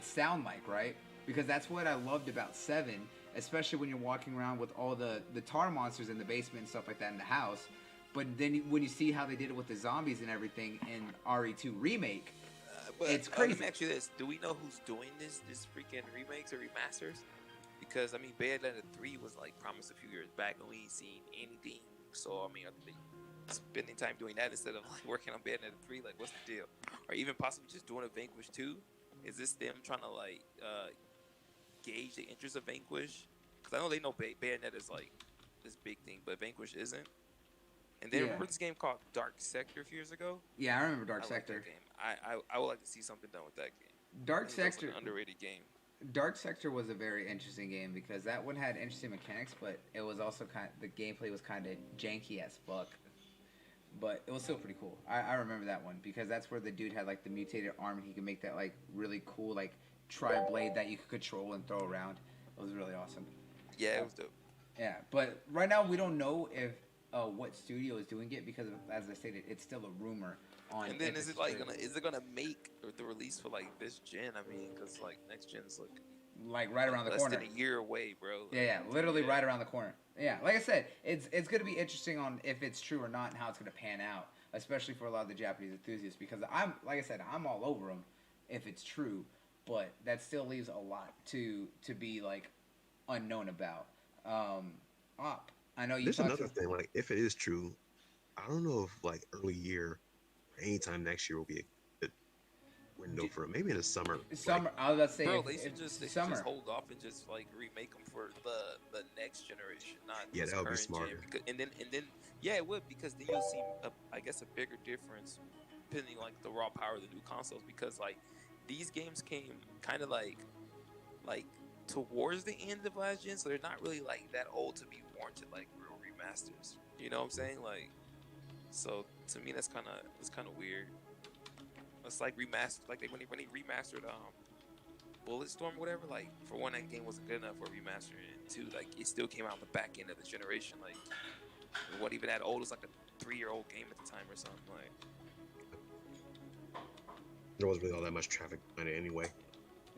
sound like, right? Because that's what I loved about 7, especially when you're walking around with all the tar monsters in the basement and stuff like that in the house. But then when you see how they did it with the zombies and everything in RE2 Remake, but it's crazy. Let me ask you this: do we know who's doing this freaking remakes or remasters? Because I mean, Bayonetta 3 was like promised a few years back, and we ain't seen anything. So I mean, are they spending time doing that instead of like working on Bayonetta 3? Like, what's the deal? Or even possibly just doing a Vanquish 2? Is this them trying to like gauge the interest of Vanquish? Because I know they know Bayonetta's like this big thing, but Vanquish isn't. And then remember this game called Dark Sector a few years ago? Yeah, I remember Dark Sector. Like that game. I would like to see something done with that game. Dark Sector, like an underrated game. Dark Sector was a very interesting game because that one had interesting mechanics, but it was also the gameplay was kind of janky as fuck. But it was still pretty cool. I remember that one because that's where the dude had like the mutated arm and he could make that like really cool like tri-blade that you could control and throw around. It was really awesome. Yeah, it was dope. Yeah, but right now we don't know if what studio is doing it because, as I stated, it's still a rumor. And then is it gonna make the release for like this gen? I mean, because like next gen's like right around the corner. Less than a year away, bro. Yeah, literally right around the corner. Yeah, like I said, it's gonna be interesting on if it's true or not and how it's gonna pan out, especially for a lot of the Japanese enthusiasts. Because I'm all over them if it's true, but that still leaves a lot to be like unknown about. I know you. There's another thing. Like, if it is true, I don't know if like early year, or anytime next year will be a good window for it. Maybe in the summer. Summer. I was about to say, bro, they should just hold off and just like remake them for the next generation, not that would be smarter. And then yeah, it would because then you'll see I guess a bigger difference depending like the raw power of the new consoles because like these games came kind of like towards the end of last gen, so they're not really like that old to be warranted like real remasters. You know what I'm saying? Like, so to me that's kind of weird. It's like remastered, like when they remastered Bulletstorm or whatever. Like for one, that game wasn't good enough for remaster, and two, like it still came out on the back end of the generation. Like it wasn't even that old. It was like a 3-year-old game at the time or something. Like there wasn't really all that much traffic on it anyway.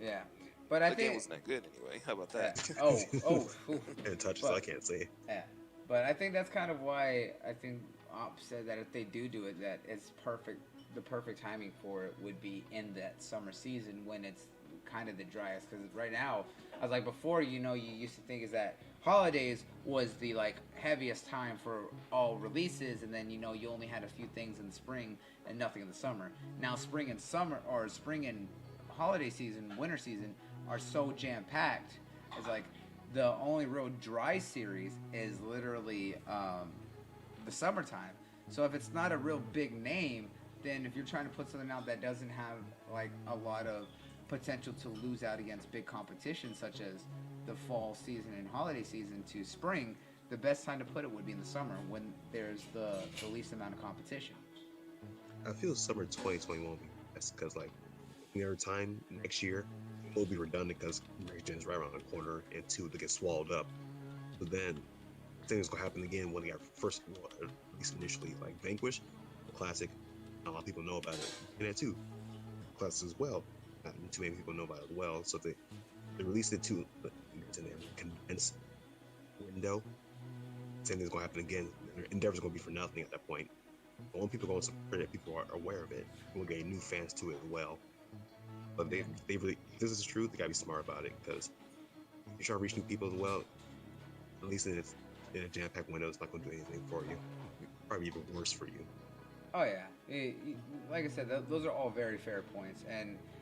Yeah. But I think the game wasn't that good anyway. How about that? Yeah. And touches, so I can't say. Yeah, but I think that's kind of why I think Op said that if they do it, that it's perfect. The perfect timing for it would be in that summer season when it's kind of the driest. Because right now, I was like before, you used to think is that holidays was the like heaviest time for all releases, and then you only had a few things in the spring and nothing in the summer. Now spring and summer, or spring and holiday season, winter season are so jam-packed. It's like the only real dry series is literally the summertime. So if it's not a real big name, then if you're trying to put something out that doesn't have like a lot of potential to lose out against big competition such as the fall season and holiday season to spring, the best time to put it would be in the summer when there's the least amount of competition. I feel summer 2021 will be best because like near time next year will be redundant because next gen is right around the corner, and 2 to get swallowed up. But then things gonna happen again when they got first, at least initially, like Vanquish, the classic. Not a lot of people know about it, and that 2 classic as well. Not too many people know about it as well. So they released it to it's in a condensed window. Same thing's gonna happen again. Their endeavor's gonna be for nothing at that point. But when people go and support it, people are aware of it. We'll get new fans to it as well. But they really, if this is true, they gotta be smart about it because you try to reach new people as well. At least in a jam-packed window, it's not gonna do anything for you. Probably even worse for you. Oh yeah, like I said, those are all very fair points.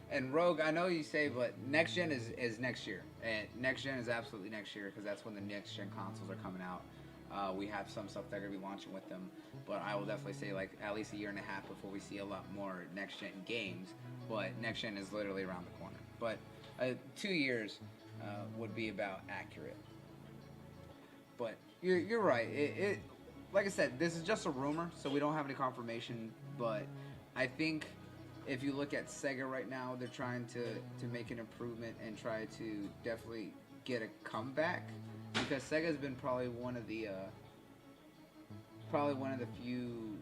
And Rogue, I know you say, but next gen is next year, and next gen is absolutely next year because that's when the next gen consoles are coming out. We have some stuff that are gonna be launching with them, but I will definitely say like at least a year and a half before we see a lot more next gen games. But next gen is literally around the corner. But 2 years would be about accurate. But you're right. It like I said, this is just a rumor, so we don't have any confirmation. But I think if you look at Sega right now, they're trying to make an improvement and try to definitely get a comeback because Sega's been probably one of the few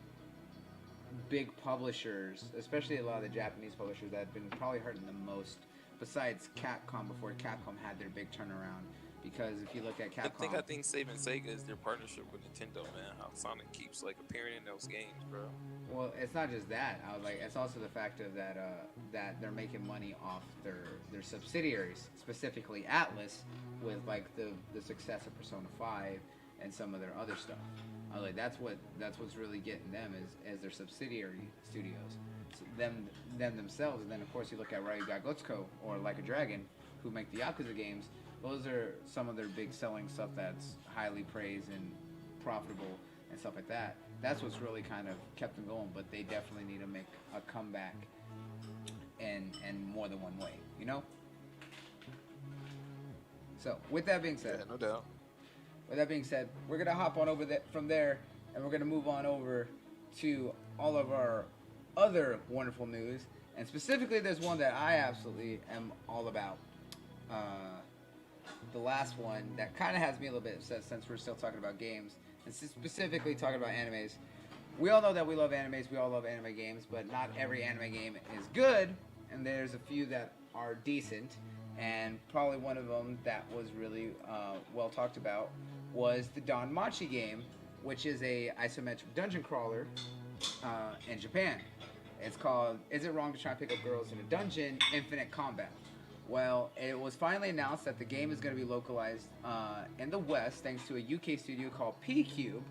big publishers, especially a lot of the Japanese publishers that have been probably hurting the most. Besides Capcom, before Capcom had their big turnaround. Because if you look at Capcom, I think saving Sega is their partnership with Nintendo, man. How Sonic keeps like appearing in those games, bro. well, it's not just that. I was like, it's also the fact of that that they're making money off their subsidiaries, specifically Atlas, with like the success of Persona 5 and some of their other stuff. I was like, that's what's really getting them as their subsidiary studios, so them themselves. And then of course you look at Ryu Gotsuko or Like a Dragon, who make the Yakuza games. Those are some of their big selling stuff that's highly praised and profitable and stuff like that. That's what's really kind of kept them going, but they definitely need to make a comeback in more than one way, you know? So, with that being said, Yeah, no doubt. with that being said, we're going to hop on over from there, and we're going to move on over to all of our other wonderful news. And specifically, there's one that I absolutely am all about. The last one that kind of has me a little bit upset since we're still talking about games, and specifically talking about animes. We all know that we love animes, we all love anime games, but not every anime game is good, and there's a few that are decent. And probably one of them that was really well talked about was the Danmachi game, which is a isometric dungeon crawler in Japan. It's called Is It Wrong to Try and Pick Up Girls in a Dungeon? Infinite Combat. Well, it was finally announced that the game is going to be localized in the West thanks to a UK studio called P-Cube.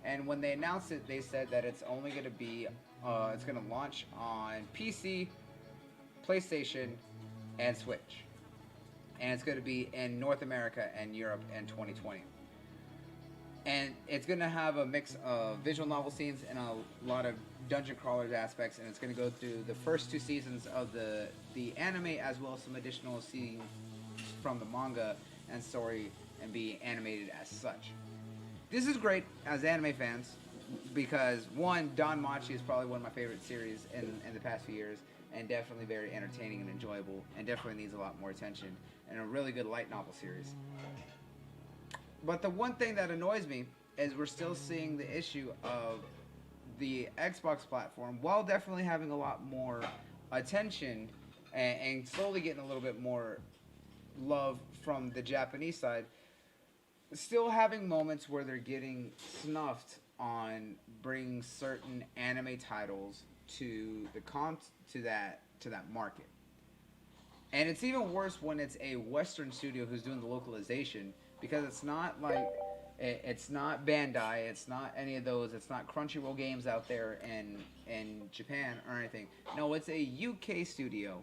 And when they announced it, they said that it's only going to be, it's going to launch on PC, PlayStation, and Switch. And it's going to be in North America and Europe in 2020. And it's going to have a mix of visual novel scenes and a lot of dungeon crawlers aspects, and it's going to go through the first 2 seasons of the anime as well as some additional scenes from the manga and story and be animated as such. This is great as anime fans because one, Danmachi is probably one of my favorite series in the past few years and definitely very entertaining and enjoyable and definitely needs a lot more attention and a really good light novel series. But the one thing that annoys me is we're still seeing the issue of the Xbox platform, while definitely having a lot more attention and slowly getting a little bit more love from the Japanese side, still having moments where they're getting snuffed on bringing certain anime titles to that market. And it's even worse when it's a Western studio who's doing the localization, because it's not like it's not Bandai, it's not any of those, it's not Crunchyroll games out there in Japan or anything. No, it's a UK studio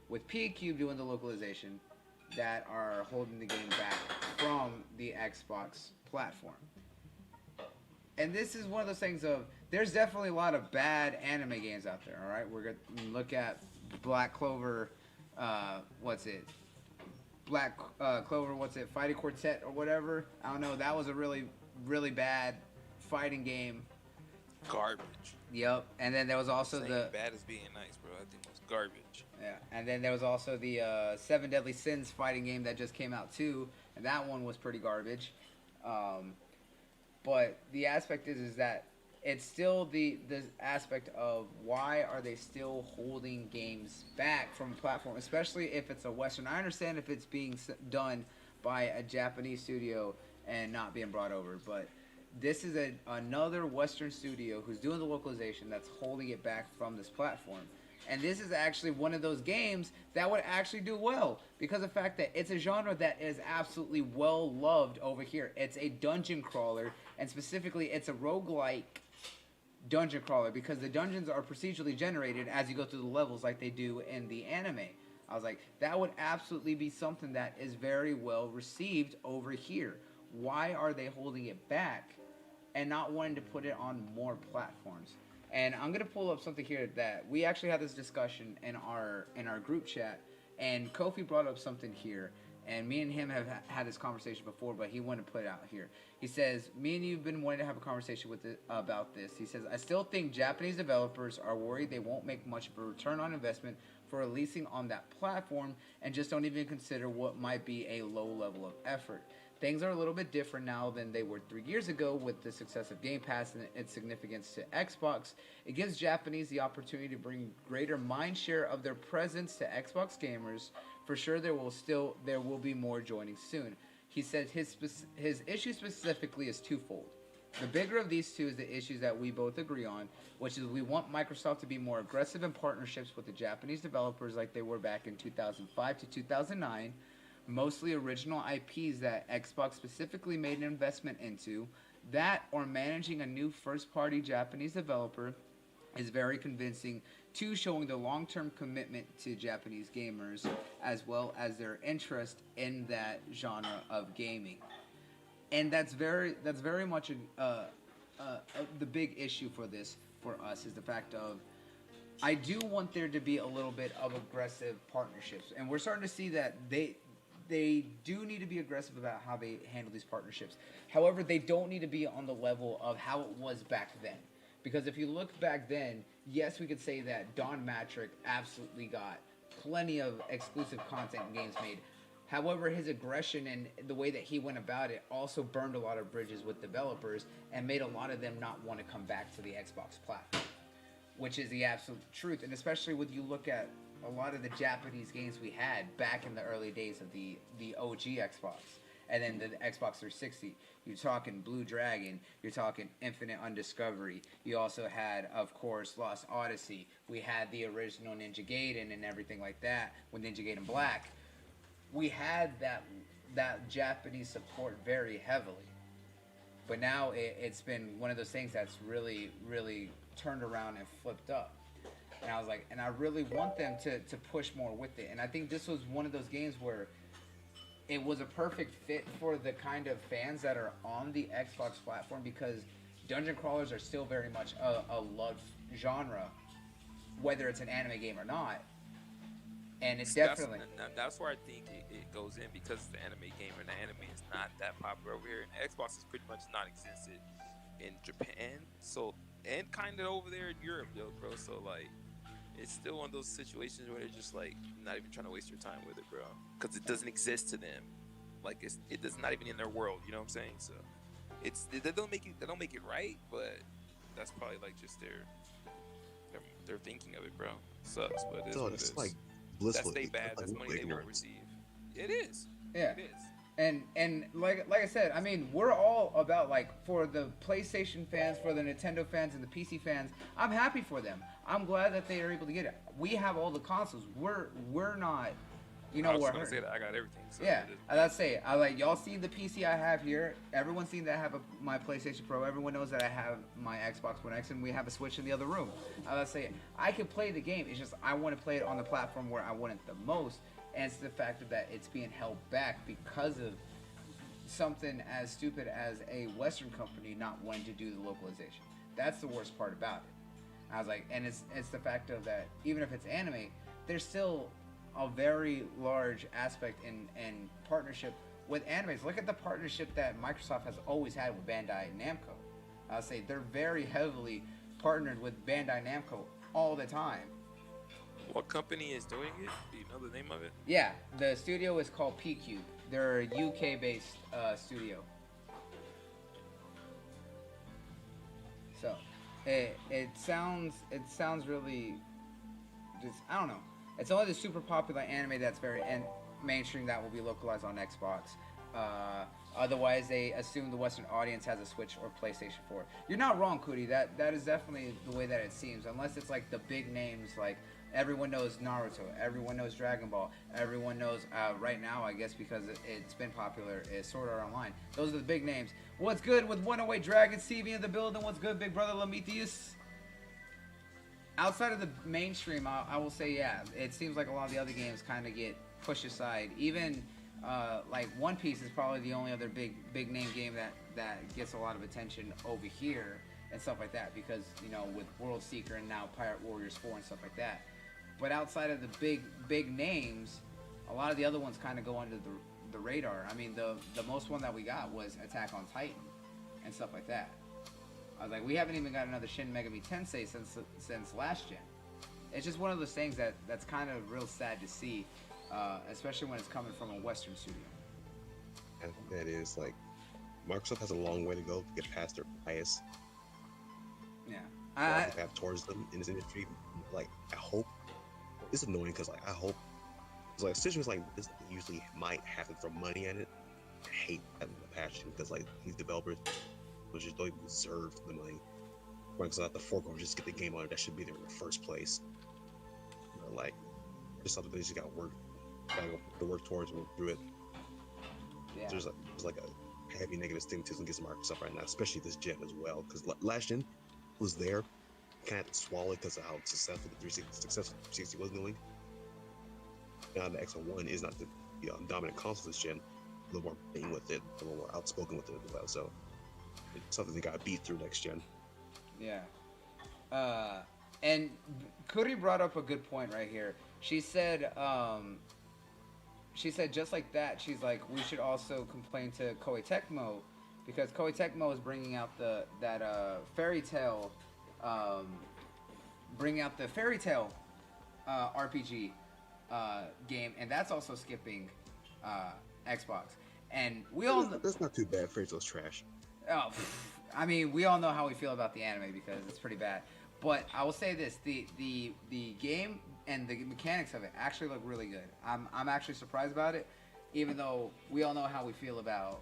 with P-Cube doing the localization that are holding the game back from the Xbox platform. And this is one of those things of, there's definitely a lot of bad anime games out there, alright? We're going to look at Black Clover, Fighting Quartet or whatever. I don't know, that was a really, really bad fighting game. Garbage. Yep, and then there was also bad as being nice, bro. I think it was garbage. Yeah, and then there was also the Seven Deadly Sins fighting game that just came out too, and that one was pretty garbage. But the aspect is that it's still the aspect of why are they still holding games back from a platform, especially if it's a Western. I understand if it's being done by a Japanese studio and not being brought over, but this is another Western studio who's doing the localization that's holding it back from this platform. And this is actually one of those games that would actually do well because of the fact that it's a genre that is absolutely well loved over here. It's a dungeon crawler, and specifically it's a roguelike dungeon crawler because the dungeons are procedurally generated as you go through the levels like they do in the anime. I was like, that would absolutely be something that is very well received over here. Why are they holding it back and not wanting to put it on more platforms? And I'm gonna pull up something here that we actually had this discussion in our group chat, and Kofi brought up something here, and me and him have had this conversation before, but he wanted to put it out here. He says, me and you've been wanting to have a conversation with about this. He says, I still think Japanese developers are worried they won't make much of a return on investment for releasing on that platform, and just don't even consider what might be a low level of effort. Things are a little bit different now than they were 3 years ago with the success of Game Pass and its significance to Xbox. It gives Japanese the opportunity to bring greater mind share of their presence to Xbox gamers. For sure, there will be more joining soon. He said his issue specifically is twofold. The bigger of these two is the issues that we both agree on, which is we want Microsoft to be more aggressive in partnerships with the Japanese developers like they were back in 2005 to 2009. Mostly original IPs that Xbox specifically made an investment into. That or managing a new first-party Japanese developer is very convincing to showing the long-term commitment to Japanese gamers as well as their interest in that genre of gaming. And that's very much the big issue for this for us is the fact of I do want there to be a little bit of aggressive partnerships, and we're starting to see that they do need to be aggressive about how they handle these partnerships. However, they don't need to be on the level of how it was back then. Because if you look back then, yes, we could say that Don Matrick absolutely got plenty of exclusive content and games made. However, his aggression and the way that he went about it also burned a lot of bridges with developers and made a lot of them not want to come back to the Xbox platform, which is the absolute truth. And especially when you look at a lot of the Japanese games we had back in the early days of the OG Xbox and then the Xbox 360. You're talking Blue Dragon, you're talking Infinite Undiscovery. You also had, of course, Lost Odyssey. We had the original Ninja Gaiden and everything like that with Ninja Gaiden Black. We had that Japanese support very heavily. But now it's been one of those things that's really, really turned around and flipped up. And I was like, and I really want them to push more with it. And I think this was one of those games where it was a perfect fit for the kind of fans that are on the Xbox platform because dungeon crawlers are still very much a loved genre, whether it's an anime game or not. And it's definitely... That's where I think it goes in because it's the anime game and the anime is not that popular over here. And Xbox is pretty much non-existent in Japan. So, and kind of over there in Europe, yo, bro. So, like... It's still one of those situations where they're just like not even trying to waste your time with it, bro, because it doesn't exist to them. Like it's not even in their world. You know what I'm saying? So they don't make it right, but that's probably like just their thinking of it, bro. Sucks, but it's like blissful. That's bad. That's money they won't receive. It is. Yeah. It is. And like I said, I mean, we're all about, like, for the PlayStation fans, for the Nintendo fans, and the PC fans, I'm happy for them. I'm glad that they are able to get it. We have all the consoles. We're not, you know, I was we're gonna say that I got everything. So yeah, let's say I like y'all see the PC I have here. Everyone's seen that I have my PlayStation Pro. Everyone knows that I have my Xbox One X, and we have a Switch in the other room. Let's say I can play the game. It's just I want to play it on the platform where I want it the most. And it's the fact that it's being held back because of something as stupid as a Western company not wanting to do the localization. That's the worst part about it. I was like, and it's the fact of that even if it's anime, there's still a very large aspect in partnership with animes. Look at the partnership that Microsoft has always had with Bandai Namco. I'll say they're very heavily partnered with Bandai Namco all the time. What company is doing it? Do you know the name of it? Yeah, the studio is called P-Cube. They're a UK-based studio. So, it sounds really just, I don't know. It's only the super popular anime that's very mainstream that will be localized on Xbox. Otherwise, they assume the Western audience has a Switch or PlayStation 4. You're not wrong, Cootie. That is definitely the way that it seems. Unless it's like the big names, like everyone knows Naruto, everyone knows Dragon Ball, everyone knows right now, I guess because it's been popular, is Sword Art Online. Those are the big names. What's good with 108 Dragons TV in the building? What's good, big brother Lametius? Outside of the mainstream, I will say, yeah, it seems like a lot of the other games kind of get pushed aside. Even like One Piece is probably the only other big name game that gets a lot of attention over here and stuff like that, because with World Seeker and now Pirate Warriors 4 and stuff like that. But outside of the big names, a lot of the other ones kind of go under the radar. I mean, the most one that we got was Attack on Titan and stuff like that. I was like, we haven't even got another Shin Megami Tensei since last gen. It's just one of those things that's kind of real sad to see, especially when it's coming from a Western studio. And that is like, Microsoft has a long way to go to get past their bias. Yeah, I have towards them in this industry. Like, I hope it's annoying because like I hope, cause like situations like this usually might happen from money at it. I hate having the passion because like these developers just don't even deserve the money. Microsoft the forego just get the game on it. That should be there in the first place. Like, just something they just got to work towards and work through it. yeah. There's like a heavy negative stigmatism against Microsoft right now, especially this gen as well. Because last gen was there, can't swallow it because of how successful the 360 was doing. Now the X1 is not the dominant console this gen. A little more blatant with it, a little more outspoken with it as well. So it's something they got beat through next gen. Yeah. And Kuri brought up a good point right here. She said just like that, she's like, we should also complain to Koei Tecmo, because Koei Tecmo is bringing out the Fairy Tail RPG game, and that's also skipping Xbox. And we all that's not too bad. Fairy Tail's trash. Oh, I mean, we all know how we feel about the anime because it's pretty bad. But I will say this: the game and the mechanics of it actually look really good. I'm actually surprised about it, even though we all know how we feel about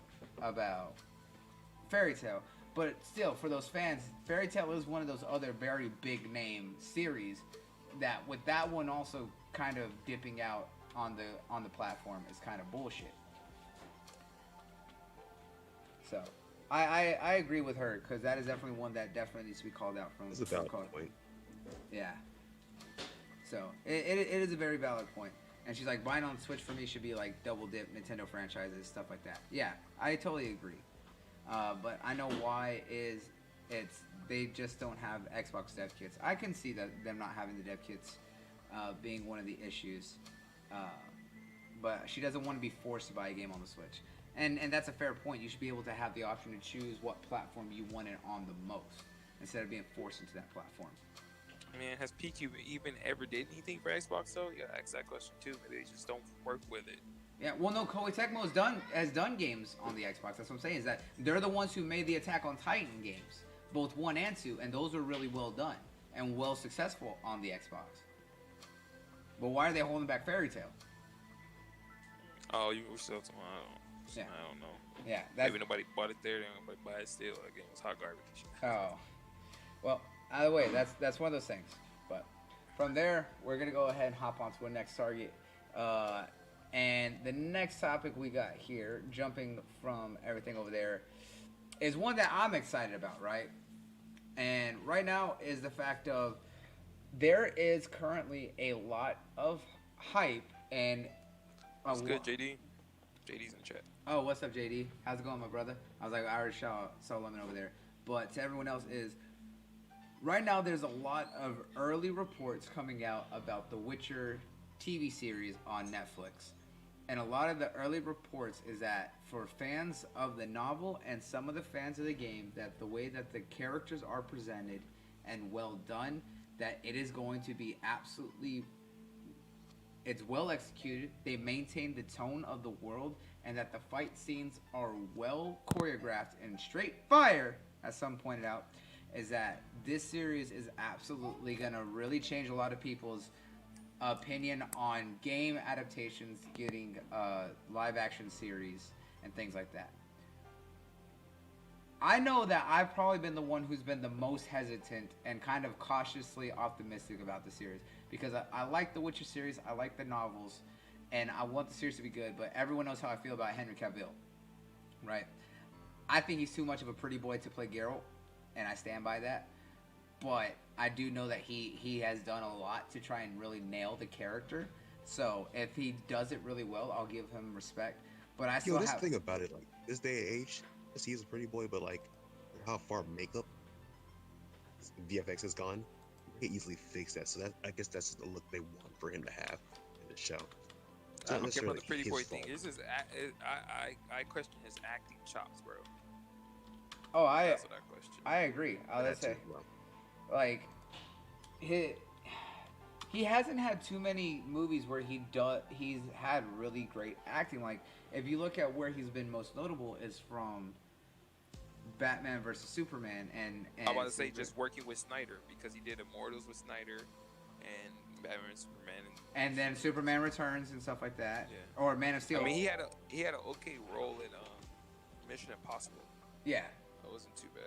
Fairy Tail. But still, for those fans, Fairy Tail is one of those other very big name series that, with that one also kind of dipping out on the platform, is kind of bullshit. So. I agree with her, because that is definitely one that definitely needs to be called out from. It's a valid point. Yeah. So it is a very valid point. And she's like, buying on the Switch for me should be like double dip Nintendo franchises, stuff like that. Yeah, I totally agree. But I know why they just don't have Xbox dev kits. I can see that them not having the dev kits being one of the issues. But she doesn't want to be forced to buy a game on the Switch. And that's a fair point. You should be able to have the option to choose what platform you want it on the most, instead of being forced into that platform. I mean, has PQ even ever did anything for Xbox though? You gotta ask that question too. Maybe they just don't work with it. Yeah, well, no, Koei Tecmo has done games on the Xbox. That's what I'm saying, is that they're the ones who made the Attack on Titan games, both 1 and 2, and those were really well done and well successful on the Xbox. But why are they holding back Fairy Tail? Oh, you were still talking. Yeah. I don't know. Yeah, maybe nobody bought it there. Nobody buy it still. That game was hot garbage. Oh, well. Either way, that's one of those things. But from there, we're gonna go ahead and hop on to our next target. And the next topic we got here, jumping from everything over there, is one that I'm excited about, right? And right now is the fact of there is currently a lot of hype and. What's good, JD? JD's in the chat. Oh, what's up, JD? How's it going, my brother? I was like, I already saw Lemon over there. But to everyone else is, right now there's a lot of early reports coming out about the Witcher TV series on Netflix. And a lot of the early reports is that for fans of the novel and some of the fans of the game, that the way that the characters are presented and well done, that it is going to be absolutely... It's well executed. They maintain the tone of the world, and that the fight scenes are well choreographed and straight fire, as some pointed out, is that this series is absolutely going to really change a lot of people's opinion on game adaptations getting live action series and things like that. I know that I've probably been the one who's been the most hesitant and kind of cautiously optimistic about the series because I like the Witcher series, I like the novels, and I want the series to be good, but everyone knows how I feel about Henry Cavill, right? I think he's too much of a pretty boy to play Geralt, and I stand by that. But I do know that he has done a lot to try and really nail the character. So if he does it really well, I'll give him respect. But I still this have... thing about it, like this day and age, yes, he's a pretty boy, but like how far makeup VFX has gone, you can easily fix that. So that I guess that's the look they want for him to have in the show. I don't care about the pretty boy thing. It's just I question his acting chops, bro. Oh, That's what I question. I agree. I'll say, like, he hasn't had too many movies where he's had really great acting. Like, if you look at where he's been most notable is from Batman versus Superman and I was about to say just working with Snyder because he did Immortals with Snyder and Batman and Superman and then Superman Returns and stuff like that. Yeah. Or Man of Steel. I mean, he had an okay role in Mission Impossible. Yeah. It wasn't too bad.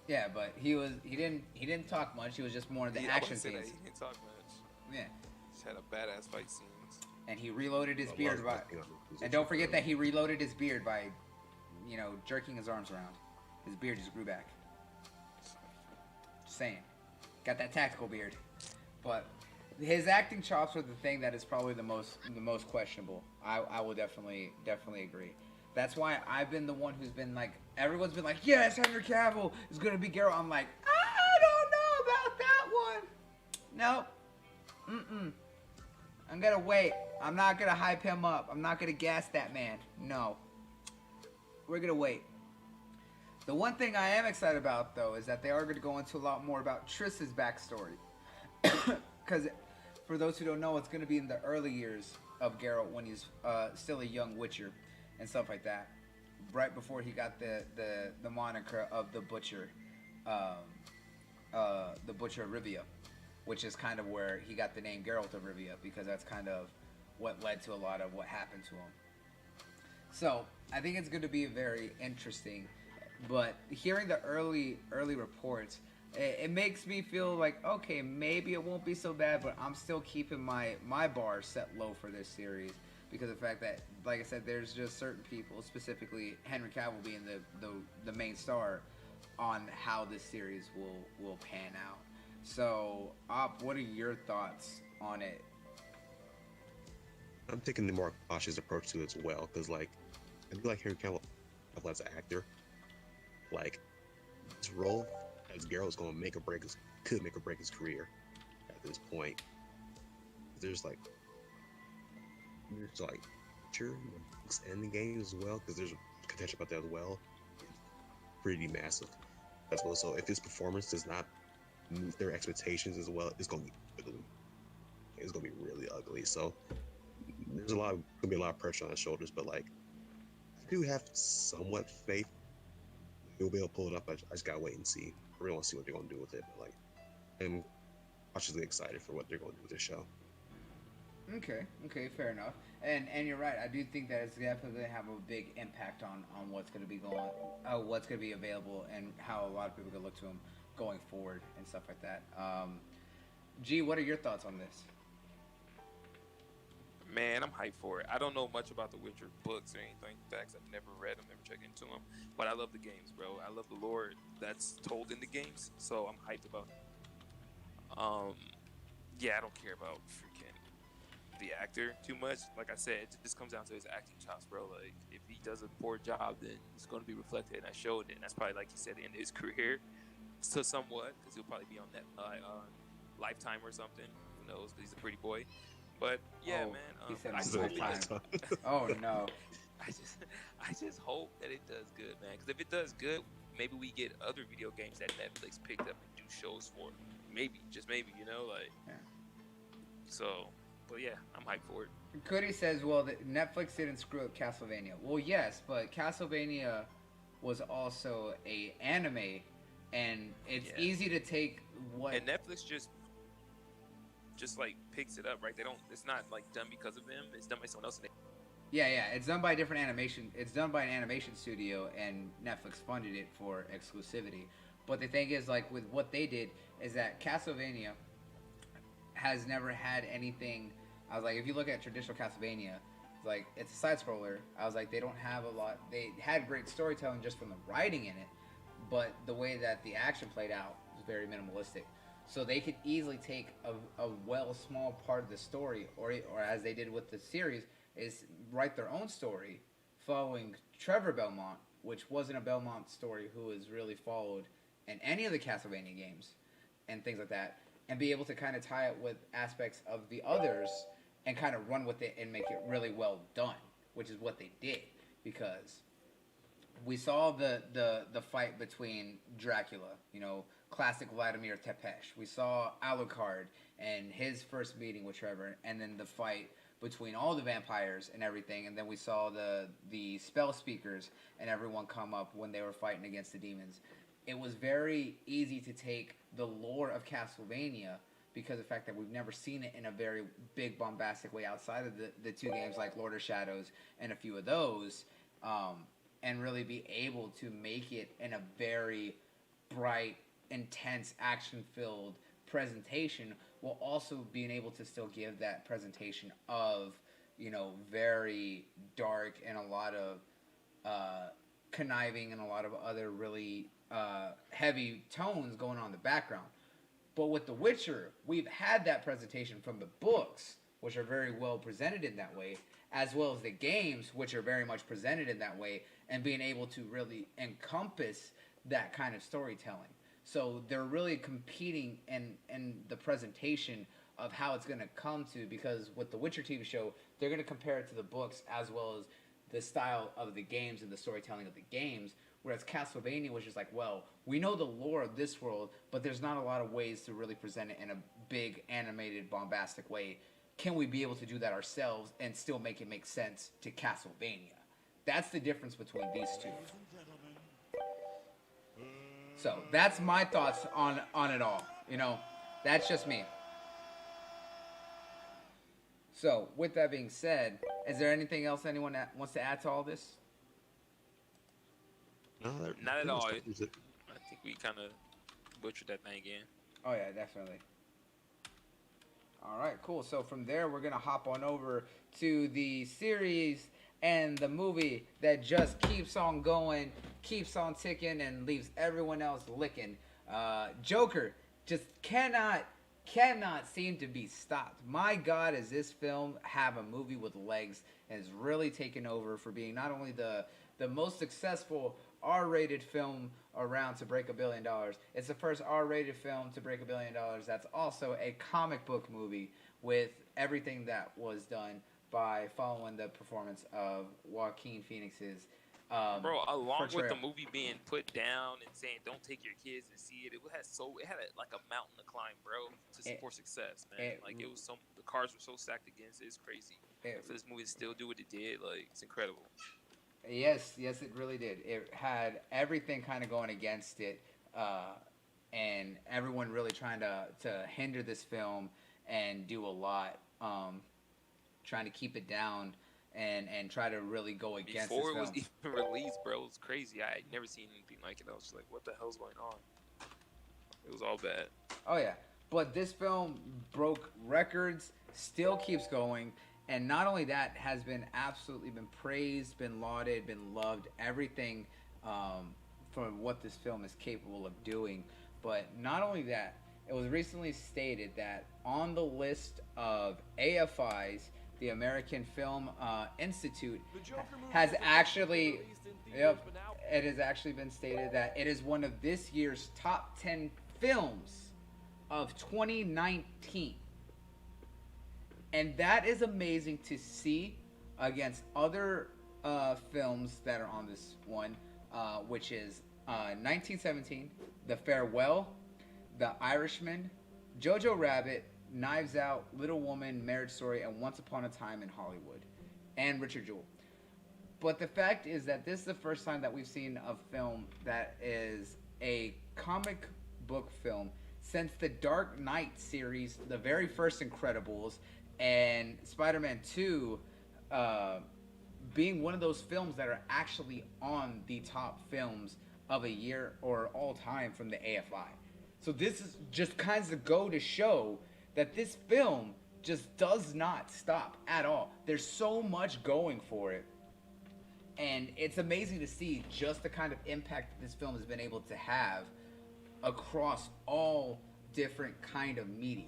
Yeah, but he didn't talk much. He was just more in the action scenes. He didn't talk much. Yeah. Just had a badass fight scenes. And he reloaded his beard by, and don't forget that he reloaded his beard by, jerking his arms around. His beard just grew back. Just saying, got that tactical beard. But his acting chops are the thing that is probably the most questionable. I will definitely agree. That's why I've been the one who's been like, everyone's been like, yes, Henry Cavill is gonna be Geralt. I'm like, I don't know about that one. Nope. I'm gonna wait. I'm not gonna hype him up. I'm not gonna gas that man. No. We're gonna wait. The one thing I am excited about, though, is that they are gonna go into a lot more about Triss's backstory. Because for those who don't know, it's gonna be in the early years of Geralt when he's still a young Witcher and stuff like that. Right before he got the moniker of the Butcher, the Butcher of Rivia, which is kind of where he got the name Geralt of Rivia, because that's kind of what led to a lot of what happened to him. So I think it's going to be very interesting. But hearing the early reports, it makes me feel like, okay, maybe it won't be so bad, but I'm still keeping my bar set low for this series. Because of the fact that, like I said, there's just certain people, specifically Henry Cavill being the main star, on how this series will pan out. So, Op, what are your thoughts on it? I'm taking the more cautious approach to it as well, because like I do like Henry Cavill as an actor. Like his role as Geralt is going to could make or break his career at this point. There's sure and the game as well, because there's contention about that as well. Pretty massive as well. So if his performance does not meet their expectations as well, it's gonna be ugly. It's gonna be really ugly. So there's gonna be a lot of pressure on his shoulders. But like, I do have somewhat faith he'll be able to pull it up. I just gotta wait and see. I really want to see what they're gonna do with it. But like, I'm cautiously excited for what they're gonna do with this show. Okay, fair enough. And you're right. I do think that it's definitely going to have a big impact on what's going to be what's going to be available, and how a lot of people can look to him going forward and stuff like that. G, what are your thoughts on this? Man, I'm hyped for it. I don't know much about the Witcher books or anything. Facts, I've never read them, never checked into them. But I love the games, bro. I love the lore that's told in the games, so I'm hyped about it. Yeah, I don't care about freaking the actor too much. Like I said, it just comes down to his acting chops, bro. Like, if he does a poor job, then it's going to be reflected, and I showed it. And that's probably, like you said, the end of his career, so somewhat, because he'll probably be on that Lifetime or something. Who knows? Because he's a pretty boy. But yeah, man. He said I just Lifetime. Oh no. I just hope that it does good, man. Because if it does good, maybe we get other video games that Netflix picked up and do shows for. Maybe, just maybe, like. Yeah. So, but yeah, I'm hyped for it. Cody says, well, Netflix didn't screw up Castlevania. Well, yes, but Castlevania was also a anime, and it's easy to take what. And Netflix just like picks it up, right? They don't. It's not like done because of them. It's done by someone else. Yeah. It's done by a different animation. It's done by an animation studio, and Netflix funded it for exclusivity. But the thing is, like with what they did, is that Castlevania has never had anything. I was like, if you look at traditional Castlevania, it's like it's a side scroller. I was like, they don't have a lot. They had great storytelling just from the writing in it, but the way that the action played out was very minimalistic. So they could easily take a well small part of the story, or as they did with the series, is write their own story, following Trevor Belmont, which wasn't a Belmont story who was really followed in any of the Castlevania games, and things like that, and be able to kind of tie it with aspects of the others and kind of run with it and make it really well done, which is what they did. Because we saw the fight between Dracula, classic Vladimir Tepesh. We saw Alucard and his first meeting with Trevor, and then the fight between all the vampires and everything, and then we saw the spell speakers and everyone come up when they were fighting against the demons. It was very easy to take the lore of Castlevania, because of the fact that we've never seen it in a very big bombastic way outside of the two games like Lord of Shadows and a few of those, and really be able to make it in a very bright, intense, action-filled presentation, while also being able to still give that presentation of, very dark and a lot of conniving and a lot of other really heavy tones going on in the background. But with The Witcher, we've had that presentation from the books, which are very well presented in that way, as well as the games, which are very much presented in that way, and being able to really encompass that kind of storytelling. So they're really competing in the presentation of how it's going to come to, because with the Witcher TV show, they're going to compare it to the books as well as the style of the games and the storytelling of the games. Whereas Castlevania was just like, well, we know the lore of this world, but there's not a lot of ways to really present it in a big, animated, bombastic way. Can we be able to do that ourselves and still make it make sense to Castlevania? That's the difference between these two. So that's my thoughts on it all. That's just me. So with that being said, is there anything else anyone that wants to add to all this? No, Not at all. I covers it. think we kind of butchered that thing again. Oh yeah, definitely. All right, cool. So from there, we're gonna hop on over to the series and the movie that just keeps on going, keeps on ticking, and leaves everyone else licking. Joker just cannot seem to be stopped. My God, does this film have a movie with legs and is really taken over for being not only the most successful R-rated film around to break $1 billion. It's the first R-rated film to break $1 billion. That's also a comic book movie with everything that was done by following the performance of Joaquin Phoenix's Bro, along with portrayal. the movie being put down and saying don't take your kids to see it, it had like a mountain to climb, bro, for success, man. It was the cards were so stacked against it. It's crazy. For this movie to still do what it did, like, it's incredible. Yes, it really did. It had everything kind of going against it, and everyone really trying to hinder this film and do a lot, trying to keep it down and try to really go against Before this it was film. even released, bro, it was crazy. I had never seen anything like it. I was just like, what the hell's going on? It was all bad. Oh yeah, but this film broke records, still keeps going. And not only that, has been absolutely been praised, been lauded, been loved, everything for what this film is capable of doing. But not only that, it was recently stated that on the list of AFI's, the American Film Institute, has actually, it has actually been stated that it is one of this year's top 10 films of 2019. And that is amazing to see against other films that are on this one, which is 1917, The Farewell, The Irishman, Jojo Rabbit, Knives Out, Little Woman, Marriage Story, and Once Upon a Time in Hollywood, and Richard Jewell. But the fact is that this is the first time that we've seen a film that is a comic book film since the Dark Knight series, the very first Incredibles, and Spider-Man 2 being one of those films that are actually on the top films of a year or all time from the AFI. So this is just kinds of go to show that this film just does not stop at all. There's so much going for it. And it's amazing to see just the kind of impact that this film has been able to have across all different kind of media.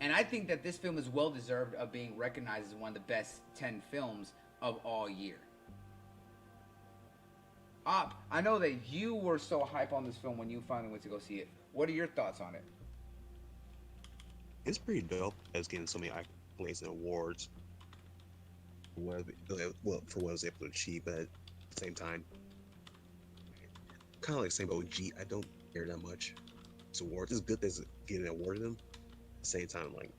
And I think that this film is well deserved of being recognized as one of the best 10 films of all year. Op, I know that you were so hype on this film when you finally went to go see it. What are your thoughts on it? It's pretty dope as getting so many accolades and awards. Well, for what I was able to achieve, but at the same time, kind of like saying about G, I don't care that much. It's awards. It's good that getting awarded them. At the same time, like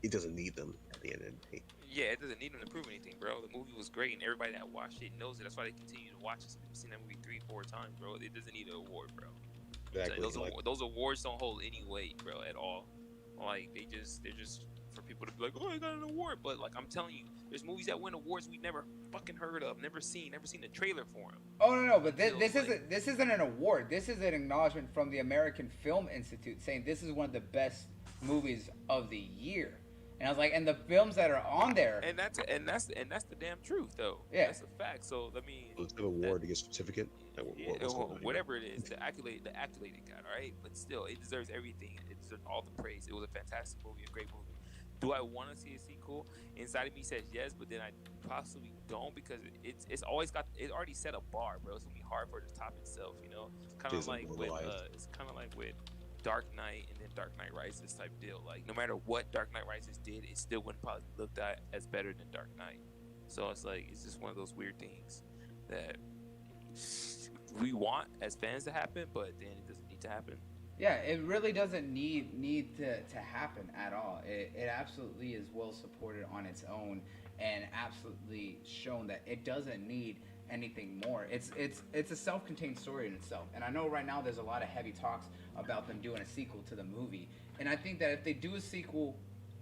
it doesn't need them at the end of the day. Yeah, it doesn't need them to prove anything, bro. The movie was great, and everybody that watched it knows it. That's why they continue to watch it. We've seen that movie 3-4 times, bro. It doesn't need an award, bro. Exactly. Those awards don't hold any weight, bro, at all. Like they're just for people to be like, oh, I got an award. But like I'm telling you, there's movies that win awards we never fucking heard of, never seen the trailer for them. Oh no, but this isn't an award. This is an acknowledgement from the American Film Institute saying this is one of the best movies of the year. And I was like, and the films that are on there, and that's the damn truth, though. Yeah, that's a fact. So I mean, it's an award to get a certificate. Whatever it is, the accolade it got, all right. But still, it deserves everything. It deserves all the praise. It was a fantastic movie, a great movie. Do I want to see a sequel? Inside of me says yes, but then I possibly don't because it's already set a bar, bro. It's gonna be hard for it to top itself, you know. It's kind of like with Dark Knight and then Dark Knight Rises type deal. Like no matter what Dark Knight Rises did, it still wouldn't probably looked at as better than Dark Knight. So it's like it's just one of those weird things that we want as fans to happen, but then it doesn't need to happen. Yeah, it really doesn't need to happen at all. It absolutely is well supported on its own and absolutely shown that it doesn't need anything more. It's a self-contained story in itself. And I know right now there's a lot of heavy talks about them doing a sequel to the movie. And I think that if they do a sequel,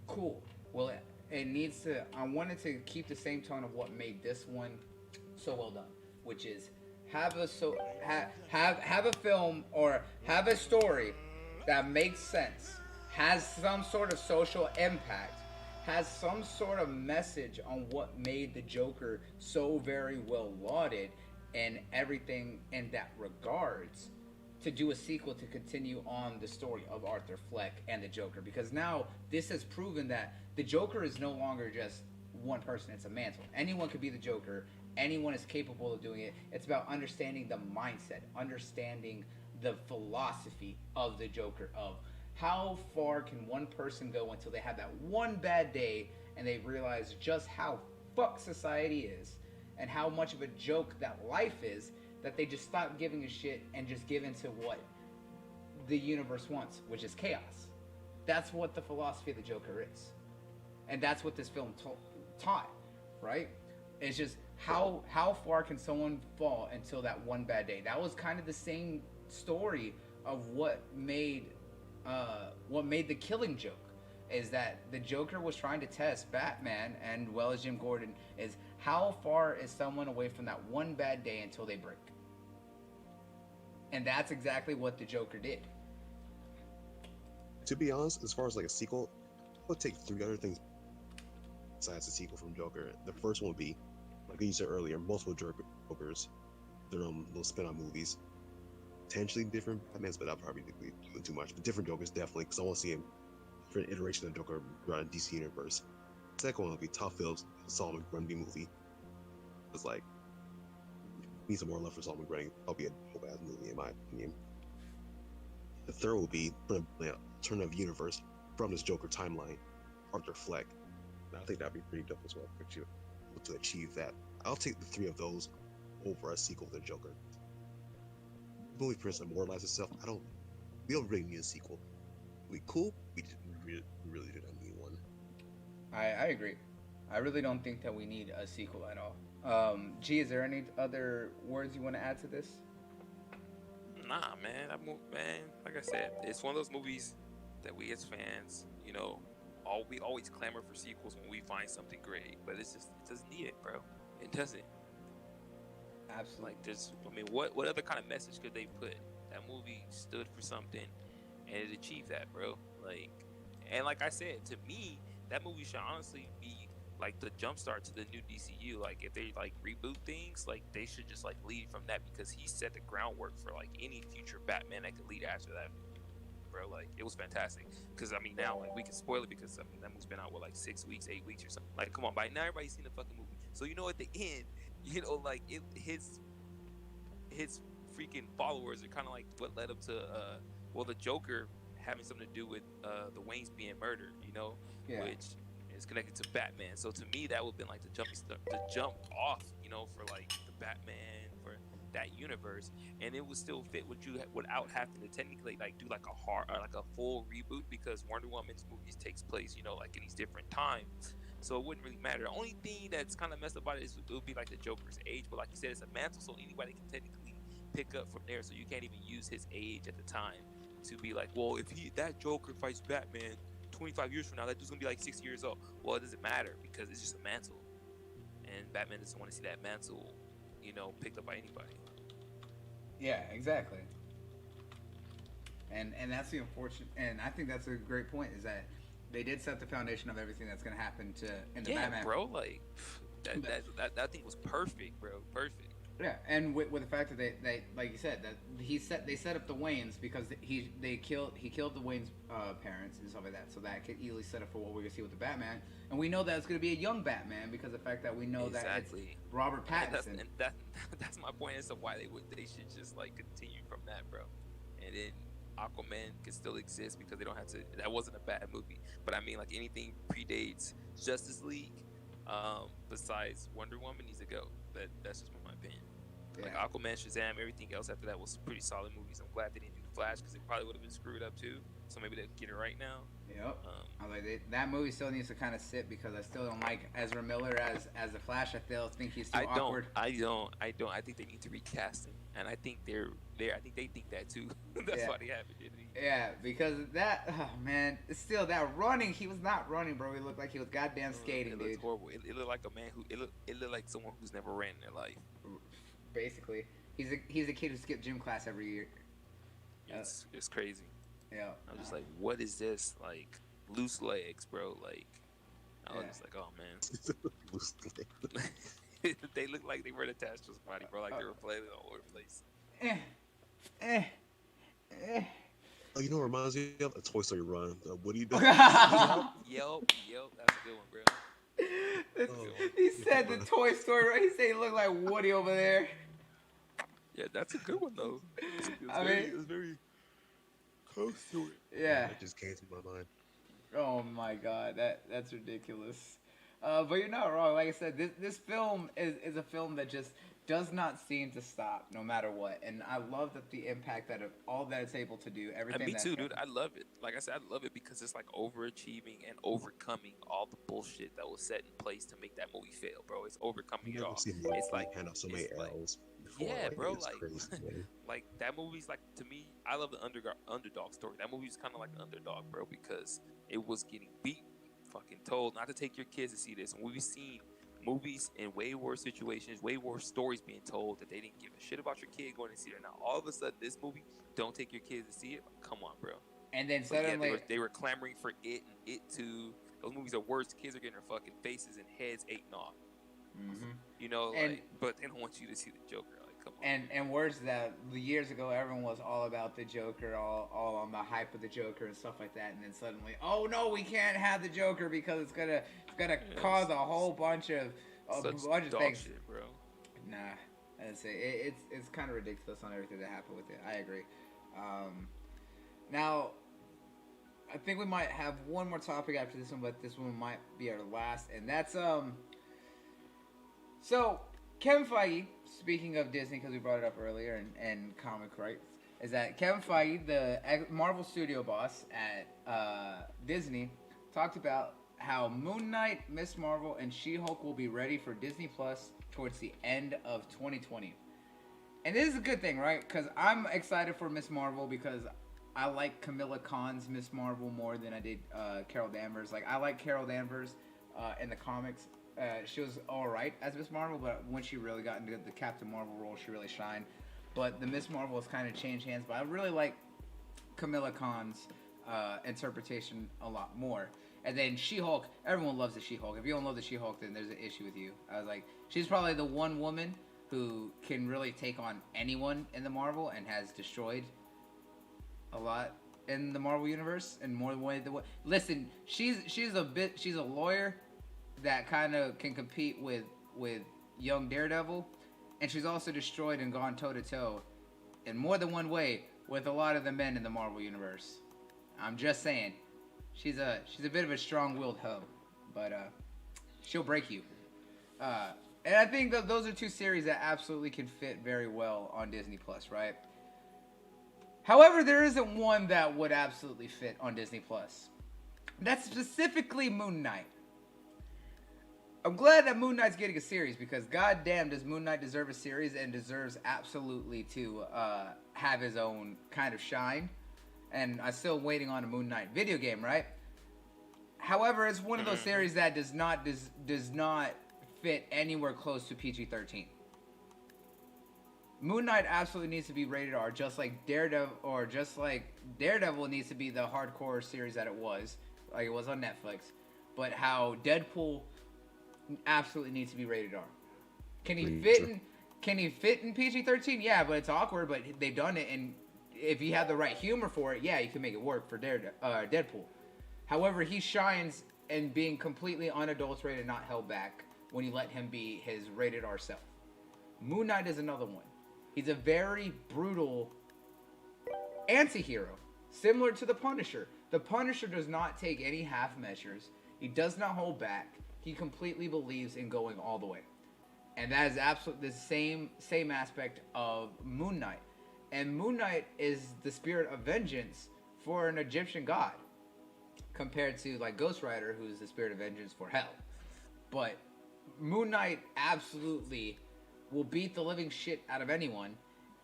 cool. Well, it needs to. I wanted to keep the same tone of what made this one so well done, which is have a film or have a story that makes sense, has some sort of social impact, has some sort of message on what made the Joker so very well lauded and everything in that regards, to do a sequel to continue on the story of Arthur Fleck and the Joker. Because now this has proven that the Joker is no longer just one person, it's a mantle. Anyone could be the Joker. Anyone is capable of doing it. It's about understanding the mindset, understanding the philosophy of the Joker, of how far can one person go until they have that one bad day and they realize just how fucked society is and how much of a joke that life is, that they just stop giving a shit and just give into what the universe wants, which is chaos. That's what the philosophy of the Joker is. And that's what this film taught, right? It's just how far can someone fall until that one bad day? That was kind of the same story of what made the Killing Joke, is that the Joker was trying to test Batman and well as Jim Gordon, is how far is someone away from that one bad day until they break. And that's exactly what the Joker did. To be honest, as far as like a sequel, I'll take 3 other things besides the sequel from Joker. The first one would be, like you said earlier, multiple Jokers, their own little spin-off movies. Potentially different Batmans, but I'll probably be doing too much. But different Jokers, definitely, because I want to see a different iteration of the Joker around the DC universe. Second one would be Todd Phillips' Solomon Grundy movie. It's like, need some more love for Solomon Grundy. Probably a dope-ass movie, in my opinion. The third would be Turn of Universe from this Joker timeline, Arthur Fleck. And I think that'd be pretty dope as well to achieve that. I'll take the 3 of those over a sequel to the Joker. The movie pretty much immortalized itself. We don't really need a sequel. We cool. We really do not need one. I agree. I really don't think that we need a sequel at all. G, is there any other words you want to add to this? Nah, man. Man, like I said, it's one of those movies that we as fans, we always clamor for sequels when we find something great, but it doesn't need it, bro. It doesn't. Absolutely. Like, what other kind of message could they put? That movie stood for something, and it achieved that, bro. Like, and like I said, to me, that movie should honestly be like the jumpstart to the new DCU. Like, if they like reboot things, like they should just like lead from that, because he set the groundwork for like any future Batman that could lead after that movie, bro. Like, it was fantastic. Because I mean, now like we can spoil it, because I mean that movie's been out like 6 weeks, 8 weeks or something. Like, come on, by now everybody's seen the fucking movie, so you know at the end, like his freaking followers are kind of like what led up to the Joker having something to do with the Waynes being murdered, which is connected to Batman. So to me, that would have been like the jump off, for like the Batman, for that universe, and it would still fit what you without having to technically like do like a full reboot, because Wonder Woman's movies takes place, like in these different times. So it wouldn't really matter. The only thing that's kind of messed up about it is it would be like the Joker's age, but like you said, it's a mantle, so anybody can technically pick up from there. So you can't even use his age at the time to be like, well, if that Joker fights Batman 25 years from now, that dude's gonna be like 60 years old. Well, it doesn't matter, because it's just a mantle, and Batman doesn't want to see that mantle, picked up by anybody. Yeah, exactly. And that's the unfortunate, and I think that's a great point, is that they did set the foundation of everything that's going to happen in the Batman. Yeah, bro, like that thing was perfect, bro, perfect. Yeah, and with the fact that they like you said, that they set up the Waynes because he killed the Waynes parents and stuff like that, so that could easily set up for what we're gonna see with the Batman, and we know that it's gonna be a young Batman because of the fact that we know exactly. that it's Robert Pattinson. And that's my point as to why they should just like continue from that, bro, and then Aquaman can still exist because they don't have to. That wasn't a bad movie, but I mean, like, anything predates Justice League, besides Wonder Woman, needs to go. That's just my opinion. Like, Aquaman, Shazam, everything else after that was pretty solid movies. I'm glad they didn't do the Flash, because it probably would have been screwed up too. So maybe they'll get it right now. Yep. I like that movie still needs to kind of sit, because I still don't like Ezra Miller as the Flash. I still think he's too awkward. I don't. I think they need to recast him, and I think I think they think that too. That's why they have it. Yeah, because that, oh man, it's still that running. He was not running, bro. He looked like he was goddamn skating, it dude. Looked horrible. It looked like a man who it looked like someone who's never ran in their life. Basically, he's a kid who skipped gym class every year. It's crazy. Yeah. I'm just like, what is this? Like, loose legs, bro. Like, I was just like, oh man. Loose legs. They look like they were attached to somebody, bro. Like they were playing all over the place. Oh, you know what reminds me of? A Toy Story run. What do you do? Yep. That's a good one, bro. He said the Toy Story, right? He said he looked like Woody over there. Yeah, that's a good one, though. It was very close to it. Yeah. It just came to my mind. Oh my god, that's ridiculous. But you're not wrong. Like I said, this film is a film that just does not seem to stop no matter what. And I love that the impact that all that it's able to do. Everything. And me too, dude. I love it. Like I said, I love it because it's like overachieving and overcoming all the bullshit that was set in place to make that movie fail, bro. It's overcoming it all. It's like hand out so many L's. Before, yeah, bro. Crazy, like that movie's like, to me, I love the underdog story. That movie's kind of like an underdog, bro, because it was getting beat, fucking told not to take your kids to see this, and we've seen movies in way worse situations, way worse stories being told that they didn't give a shit about your kid going to see it. Now all of a sudden, this movie, don't take your kids to see it. Come on, bro. And then suddenly they were clamoring for it and it too. Those movies are worse. Kids are getting their fucking faces and heads eaten off. Mm-hmm. But they don't want you to see the Joker. Like, come on. And worse that years ago, everyone was all about the Joker, all on the hype of the Joker and stuff like that. And then suddenly, oh no, we can't have the Joker because it's gonna cause a whole bunch of things. Shit, bro. Nah, I'd say it's kind of ridiculous on everything that happened with it. I agree. Now, I think we might have one more topic after this one, but this one might be our last, and that's So, Kevin Feige, speaking of Disney, because we brought it up earlier, and comic rights, is that Kevin Feige, the Marvel studio boss at Disney, talked about how Moon Knight, Miss Marvel, and She-Hulk will be ready for Disney Plus towards the end of 2020. And this is a good thing, right? Because I'm excited for Miss Marvel because I like Camilla Khan's Miss Marvel more than I did Carol Danvers. Like, I like Carol Danvers in the comics. She was all right as Miss Marvel, but when she really got into the Captain Marvel role, she really shined. But the Miss Marvel has kind of changed hands. But I really like Camilla Khan's interpretation a lot more. And then She-Hulk, everyone loves the She-Hulk. If you don't love the She-Hulk, then there's an issue with you. I was like, she's probably the one woman who can really take on anyone in the Marvel and has destroyed a lot in the Marvel universe in more ways than what. Listen, she's a lawyer that kind of can compete with young Daredevil, and she's also destroyed and gone toe to toe in more than one way with a lot of the men in the Marvel universe. I'm just saying, she's a bit of a strong-willed hoe, but she'll break you. And I think that those are two series that absolutely can fit very well on Disney Plus, right? However, there isn't one that would absolutely fit on Disney Plus. That's specifically Moon Knight. I'm glad that Moon Knight's getting a series because goddamn does Moon Knight deserve a series and deserves absolutely to have his own kind of shine. And I'm still waiting on a Moon Knight video game, right? However, it's one of those series that does not fit anywhere close to PG-13. Moon Knight absolutely needs to be rated R, just like Daredevil needs to be the hardcore series that it was, like it was on Netflix. But how Deadpool absolutely needs to be rated R. Can he fit in PG-13? Yeah, but it's awkward. But they've done it, and if you have the right humor for it, yeah, you can make it work for Deadpool. However, he shines in being completely unadulterated, not held back, when you let him be his rated R self. Moon Knight is another one. He's a very brutal anti-hero, similar to the Punisher. The Punisher does not take any half measures. He does not hold back. He completely believes in going all the way. And that is absolutely the same aspect of Moon Knight. And Moon Knight is the spirit of vengeance for an Egyptian god, compared to like Ghost Rider, who's the spirit of vengeance for hell. But Moon Knight absolutely will beat the living shit out of anyone,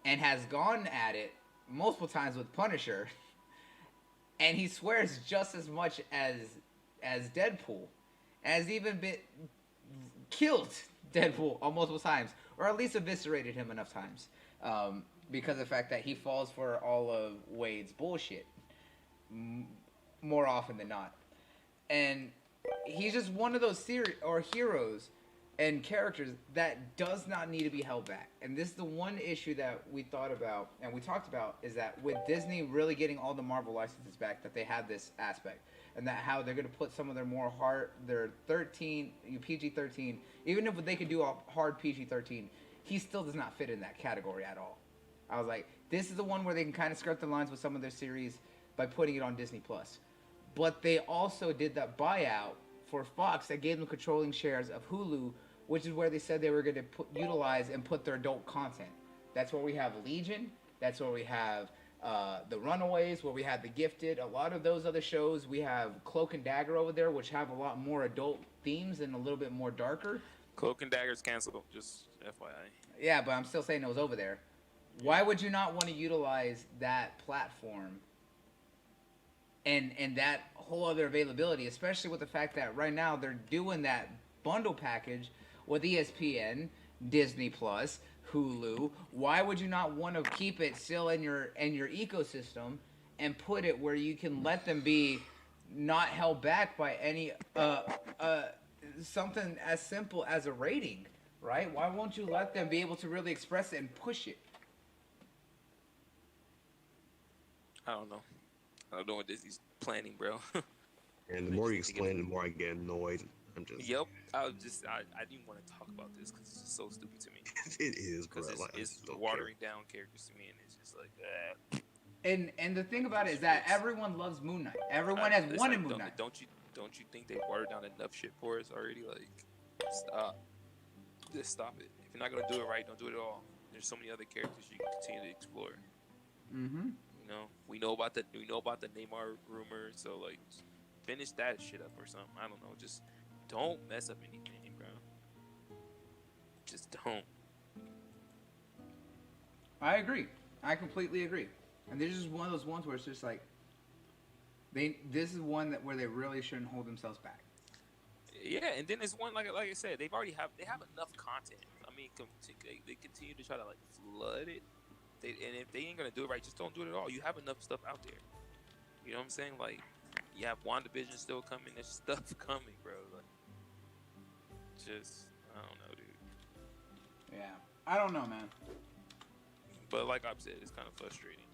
and has gone at it multiple times with Punisher, and he swears just as much as Deadpool, has even been killed Deadpool on multiple times, or at least eviscerated him enough times, because of the fact that he falls for all of Wade's bullshit more often than not. And he's just one of those heroes and characters that does not need to be held back. And this is the one issue that we thought about and we talked about, is that with Disney really getting all the Marvel licenses back, that they have this aspect, and that how they're going to put some of their more hard, their PG-13, even if they could do a hard PG-13, he still does not fit in that category at all. I was like, this is the one where they can kind of skirt the lines with some of their series by putting it on Disney Plus. But they also did that buyout for Fox that gave them controlling shares of Hulu, which is where they said they were going to utilize and put their adult content. That's where we have Legion. That's where we have The Runaways, where we have The Gifted. A lot of those other shows, we have Cloak and Dagger over there, which have a lot more adult themes and a little bit more darker. Cloak and Dagger's canceled, just FYI. Yeah, but I'm still saying it was over there. Why would you not want to utilize that platform and that whole other availability, especially with the fact that right now they're doing that bundle package with ESPN, Disney Plus, Hulu? Why would you not want to keep it still in your ecosystem and put it where you can let them be not held back by any something as simple as a rating, right? Why won't you let them be able to really express it and push it? I don't know. I don't know what Disney's planning, bro. And the more you explain, the more I get annoyed. I'm just. Yep. I didn't want to talk about this because it's just so stupid to me. It is, bro. Because it's watering down characters to me, and it's just like. And the thing about it is that everyone loves Moon Knight. Everyone has wanted Moon Knight. Don't you think they watered down enough shit for us already? Like, stop. Just stop it. If you're not gonna do it right, don't do it at all. There's so many other characters you can continue to explore. Mm-hmm. You know, we know about the Neymar rumor, so like, finish that shit up or something. I don't know. Just don't mess up anything, bro. Just don't. I agree. I completely agree. And this is one of those ones where it's just like this is one that where they really shouldn't hold themselves back. Yeah, and then it's one like I said, they have enough content. I mean, they continue to try to like flood it. And if they ain't gonna do it right, just don't do it at all. You have enough stuff out there. You know what I'm saying? Like, you have WandaVision still coming. There's stuff coming, bro. Like, just I don't know, dude. Yeah, I don't know, man. But like I've said, it's kind of frustrating.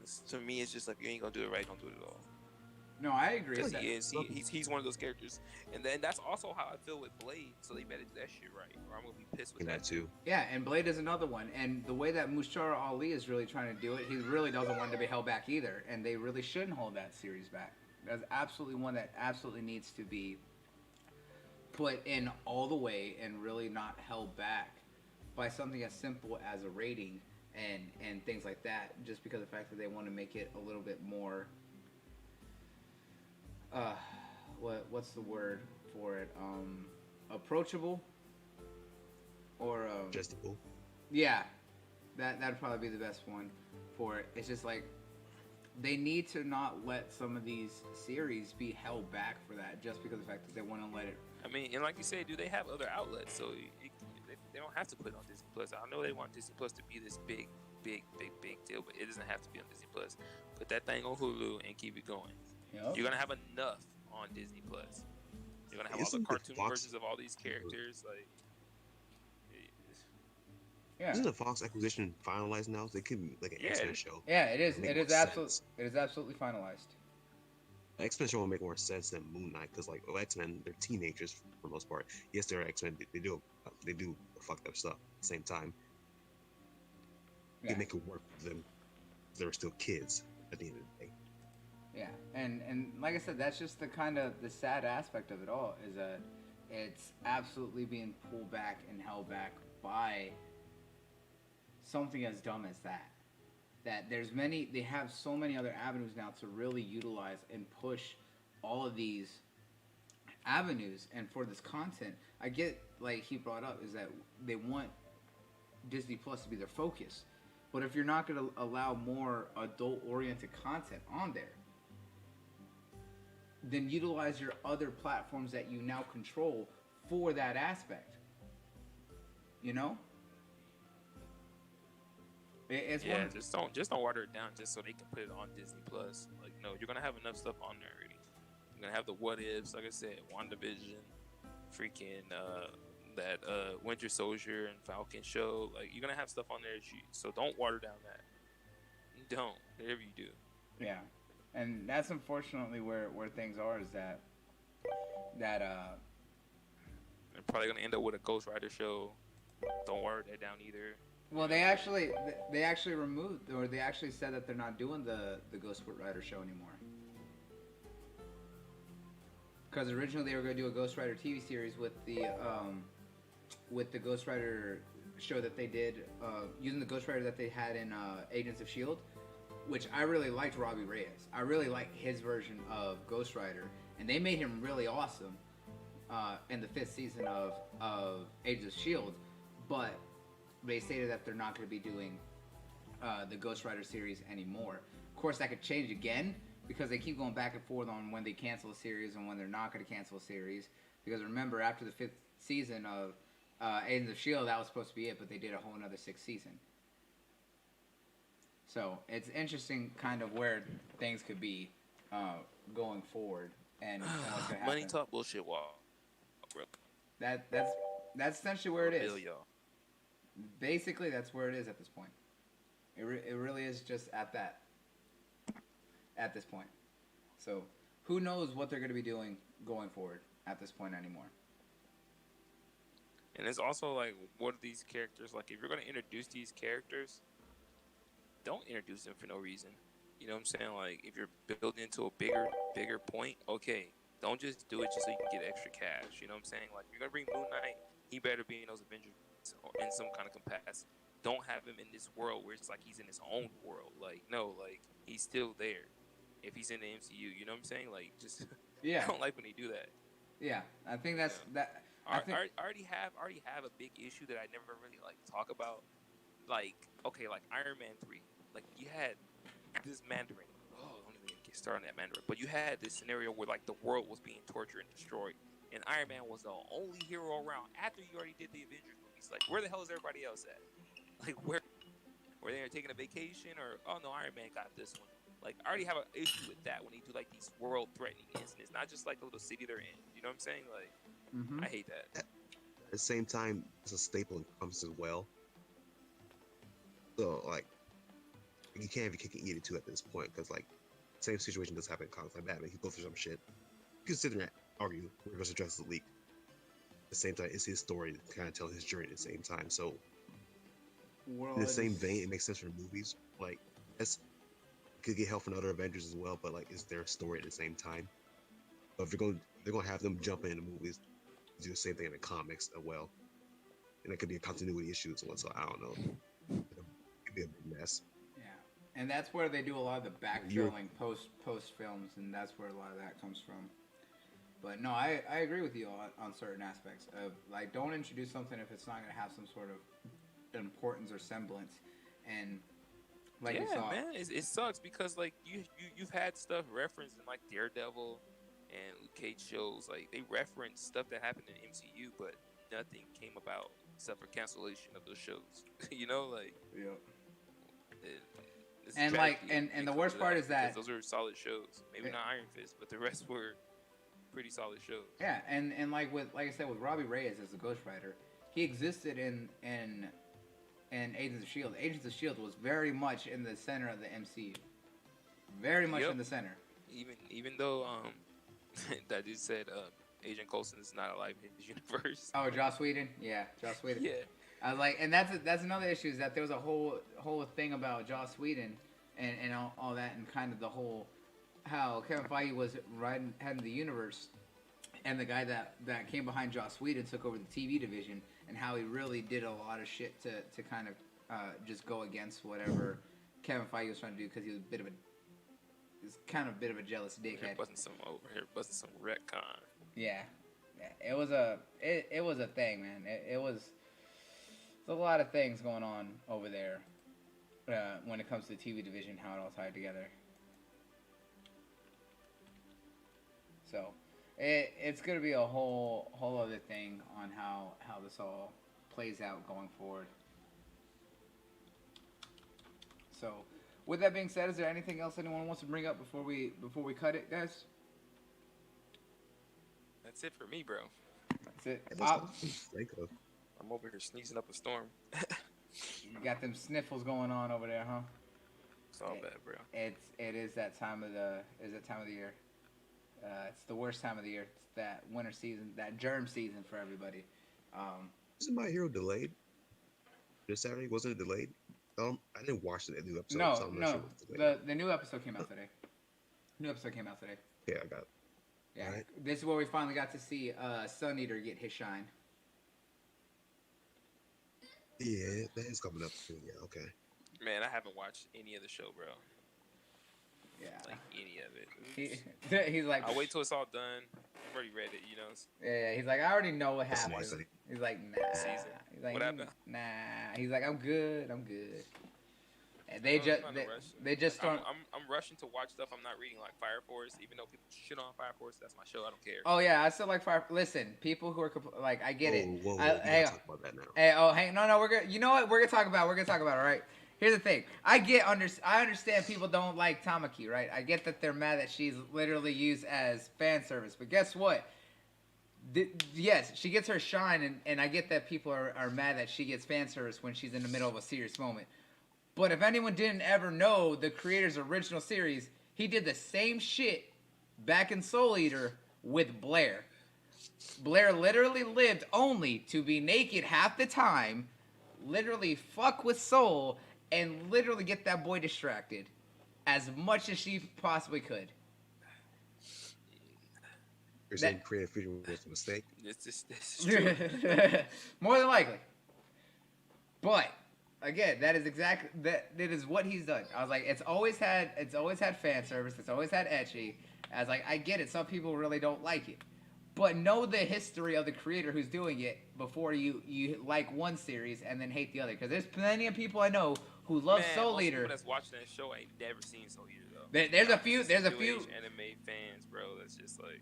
And to me, it's just like, you ain't gonna do it right, don't do it at all. No, I agree. Because he's one of those characters, and then that's also how I feel with Blade. So they better do that shit right, or I'm gonna be pissed with that too. Yeah, and Blade is another one, and the way that Mushara Ali is really trying to do it, he really doesn't want it to be held back either, and they really shouldn't hold that series back. That's absolutely one that absolutely needs to be put in all the way and really not held back by something as simple as a rating and things like that, just because of the fact that they want to make it a little bit more. What's the word for it? Approachable, or digestible. Yeah, that'd probably be the best one for it. It's just like they need to not let some of these series be held back for that, just because of the fact that they want to let it. I mean, and like you said, they have other outlets, so they don't have to put it on Disney Plus. I know they want Disney Plus to be this big deal, but it doesn't have to be on Disney Plus. Put that thing on Hulu and keep it going. Yep. You're gonna have enough on Disney Plus. You're gonna have all the cartoon versions of all these characters. Like, yeah. Isn't the Fox acquisition finalized now? So it could be like an X-Men show. Yeah, it is. It is absolutely finalized. The X-Men show will make more sense than Moon Knight because, like, X-Men, they're teenagers for the most part. Yes, they're X-Men. They do fucked up stuff at the same time. Yeah. They make it work for them. They're still kids at the end of the day. Yeah, and like I said, that's just the sad aspect of it all, is that it's absolutely being pulled back and held back by something as dumb as that. That they have so many other avenues now to really utilize and push all of these avenues, and for this content, I get, like he brought up, is that they want Disney Plus to be their focus. But if you're not going to allow more adult-oriented content on there, then utilize your other platforms that you now control for that aspect. You know? Just don't water it down just so they can put it on Disney Plus. Like, no, you're gonna have enough stuff on there already. You're gonna have the what ifs, like I said, WandaVision, freaking that Winter Soldier and Falcon show. Like, you're gonna have stuff on there, so don't water down that. Don't, whatever you do. Yeah. And that's unfortunately where things are, is that they're probably gonna end up with a Ghost Rider show. Don't water that down either. Well, they actually removed, or they actually said that they're not doing the Ghost Rider show anymore. Because originally they were going to do a Ghost Rider TV series with the Ghost Rider show that they did, using the Ghost Rider that they had in Agents of S.H.I.E.L.D., which I really liked Robbie Reyes. I really liked his version of Ghost Rider, and they made him really awesome in the 5th season of Agents of S.H.I.E.L.D., but they stated that they're not going to be doing the Ghost Rider series anymore. Of course, that could change again, because they keep going back and forth on when they cancel a series and when they're not going to cancel a series. Because remember, after the 5th season of Agents of S.H.I.E.L.D., that was supposed to be it, but they did a whole another 6th season. So it's interesting kind of where things could be going forward and what's going to happen. Money talk, bullshit wall. That's essentially where it is. Y'all. Basically, that's where it is at this point. It really is just at this point. So who knows what they're going to be doing going forward at this point anymore. And it's also like, what are these characters? Like, if you're going to introduce these characters, don't introduce them for no reason. You know what I'm saying? Like, if you're building into a bigger point, okay, don't just do it just so you can get extra cash. You know what I'm saying? Like, if you're going to bring Moon Knight, he better be in those Avengers in some kind of capacity. Don't have him in this world where it's like he's in his own world. Like, no, like, he's still there if he's in the MCU. You know what I'm saying? Like, just I don't like when they do that. Yeah, I think that's that. I already have a big issue that I never really like talk about. Like, okay, like Iron Man 3. had this Mandarin. Oh, don't even get started on that Mandarin. But you had this scenario where like the world was being tortured and destroyed, and Iron Man was the only hero around after you already did the Avengers movies. Like, where the hell is everybody else at? Like, where were they taking a vacation, or oh no, Iron Man got this one? Like, I already have an issue with that when they do like these world-threatening incidents, not just like a little city they're in. You know what I'm saying? Like, I hate that. At the same time, it's a staple in comics as well. So like, you can't have your cake and eat it too at this point, because like, same situation does happen in comics like Batman. He go through some shit. You can sit there and argue versus Justice League. At the same time, it's his story to kind of tell his journey at the same time. So, in the same vein, it makes sense for movies. Like, that's could get help from other Avengers as well, but like, it's their story at the same time. But if they're gonna have them jump in the movies, do the same thing in the comics as well, and it could be a continuity issue as well. So I don't know. It could be a big mess. And that's where they do a lot of the backfilling post films, and that's where a lot of that comes from. But no, I agree with you on certain aspects of like, don't introduce something if it's not going to have some sort of importance or semblance. And like yeah, we saw, man, it sucks because like you've had stuff referenced in like Daredevil and Luke Cage shows. Like, they reference stuff that happened in MCU, but nothing came about except for cancellation of those shows. You know, like and like and the worst part is that those are solid shows. Maybe not Iron Fist, but the rest were pretty solid shows. Yeah, and like I said, with Robbie Reyes as the Ghost Rider, he existed in Agents of Shield. Agents of Shield was very much in the center of the MCU. Very much in the center. Even though that dude said Agent Coulson is not alive in his universe. Oh, Joss Whedon? Yeah, Joss Whedon. Yeah. I was like, and that's another issue, is that there was a whole thing about Joss Whedon and all that, and kind of the whole how Kevin Feige was heading the universe, and the guy that came behind Joss Whedon took over the TV division, and how he really did a lot of shit to kind of just go against whatever Kevin Feige was trying to do, because he was kind of a bit of a jealous dickhead. Busting some retcon. Yeah, it was a thing, man. It was a lot of things going on over there when it comes to the TV division, how it all tied together. So it's going to be a whole other thing on how this all plays out going forward. So with that being said, is there anything else anyone wants to bring up before we cut it, guys? That's it for me, bro. That's it. I'm over here sneezing up a storm. You got them sniffles going on over there, huh? It's all bad, bro. It is that time of the year. It's the worst time of the year. It's that winter season, that germ season for everybody. Isn't My Hero delayed? This Saturday, wasn't it delayed? I didn't watch the new episode. No, so I'm not sure the new episode came out today. Yeah, I got it. Yeah, right. This is where we finally got to see Sun Eater get his shine. Yeah, that is coming up soon. Yeah, okay. Man, I haven't watched any of the show, bro. Yeah. Like, any of it. He's like, I'll wait till it's all done. I've already read it, you know. Yeah, he's like, I already know what happened. He's like, nah. He's like, what happened? Nah. He's like, I'm good. And they just stormed. I'm rushing to watch stuff I'm not reading, like Fire Force. Even though people shit on Fire Force, that's my show. I don't care. Oh yeah, I still like Fire. Listen, people who are like, I get it. Whoa, Hey, talk about that now. Hey, hang, no, we're good. You know what? We're gonna talk about it. All right. Here's the thing. I understand people don't like Tamaki, right? I get that they're mad that she's literally used as fan service, but guess what? Yes, she gets her shine, and I get that people are mad that she gets fan service when she's in the middle of a serious moment. But if anyone didn't ever know the creator's original series, he did the same shit back in Soul Eater with Blair. Blair literally lived only to be naked half the time, literally fuck with Soul, and literally get that boy distracted as much as she possibly could. You're saying creative freedom was a mistake? This is true. More than likely. But again, that is what he's done. I was like, it's always had fan service, it's always had ecchi. I was like, I get it. Some people really don't like it. But know the history of the creator who's doing it before you like one series and then hate the other. Because there's plenty of people I know who love Man, Soul most Eater. people that's watching that show ain't never seen Soul Eater though. There's a Like, few. just There's a new few. age anime fans, bro. That's just like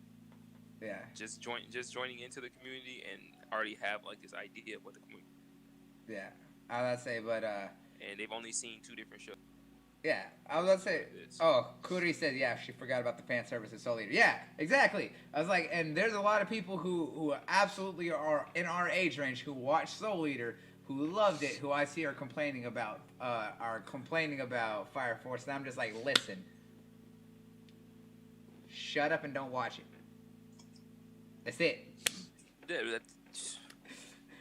Yeah. just joining into the community and already have like this idea of what the community. Yeah. I was about to say, but And they've only seen 2 different shows. yeah, I was about to say. Oh, Kuri said, yeah, she forgot about the fan service of Soul Eater. Yeah, exactly. I was like, and there's a lot of people who absolutely are in our age range who watch Soul Eater, who loved it, who I see are complaining about Fire Force, and I'm just like, listen, shut up and don't watch it. That's it. Yeah,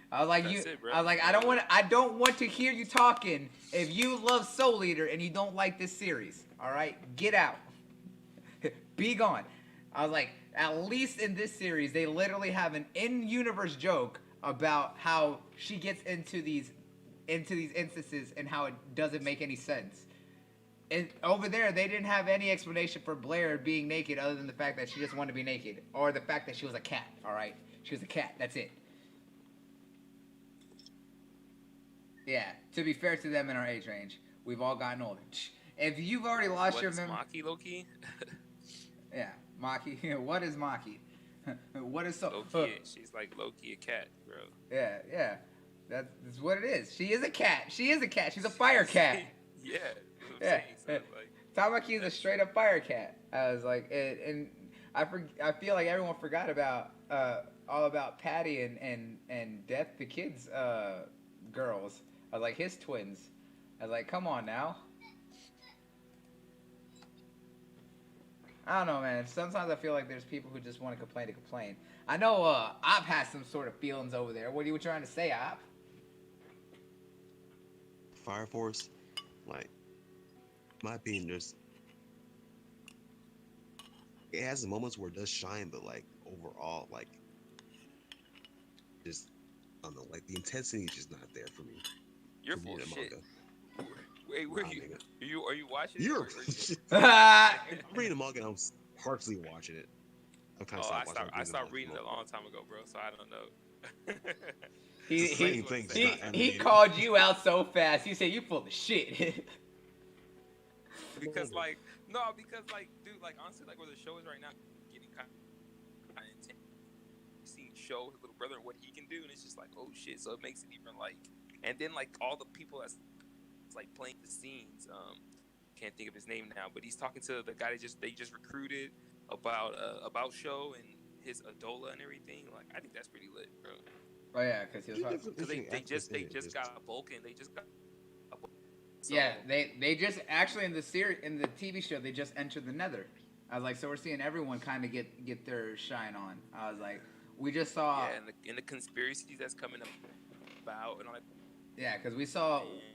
I was like, I was like, I don't want to hear you talking if you love Soul Eater and you don't like this series. All right, get out, be gone. I was like, at least in this series, they literally have an in-universe joke about how she gets into these instances and how it doesn't make any sense. And over there, they didn't have any explanation for Blair being naked other than the fact that she just wanted to be naked, or the fact that she was a cat. All right, she was a cat. That's it. Yeah, to be fair to them in our age range, we've all gotten older. If you've already lost your memory... Maki Loki? Yeah, Maki. What is Maki? What is so... Loki, she's like Loki, a cat, bro. Yeah. That's what it is. She is a cat. She's a fire cat. Yeah. Yeah. So, like, Tamaki is a straight up fire cat. I was like, and I feel like everyone forgot about all about Patty and Death the Kid's girls. I was like, his twins. I was like, come on now. I don't know, man. Sometimes I feel like there's people who just want to complain. I know Op has some sort of feelings over there. What are you trying to say, Op? Fire Force, like, my opinion, there's it has moments where it does shine, but like overall, like, just I don't know, like the intensity is just not there for me. You're full of shit. Wait, where are you watching it? I'm reading the manga and I'm partially watching it. I stopped reading it a long time ago, bro, so I don't know. He called you out so fast. He said you full of shit. because dude, like honestly, like where the show is right now, getting kind of intense. Seeing show his little brother and what he can do, and it's just like, oh shit. So it makes it even like, and then like all the people that's like playing the scenes. Can't think of his name now, but he's talking to the guy they just recruited about show and his Adola and everything. Like I think that's pretty lit, bro. Oh yeah, because they just got Vulcan. They just got. So, yeah, they just actually in the TV show they just entered the Nether. I was like, so we're seeing everyone kind of get their shine on. I was like, we just saw and the conspiracies that's coming about and all that. Yeah, because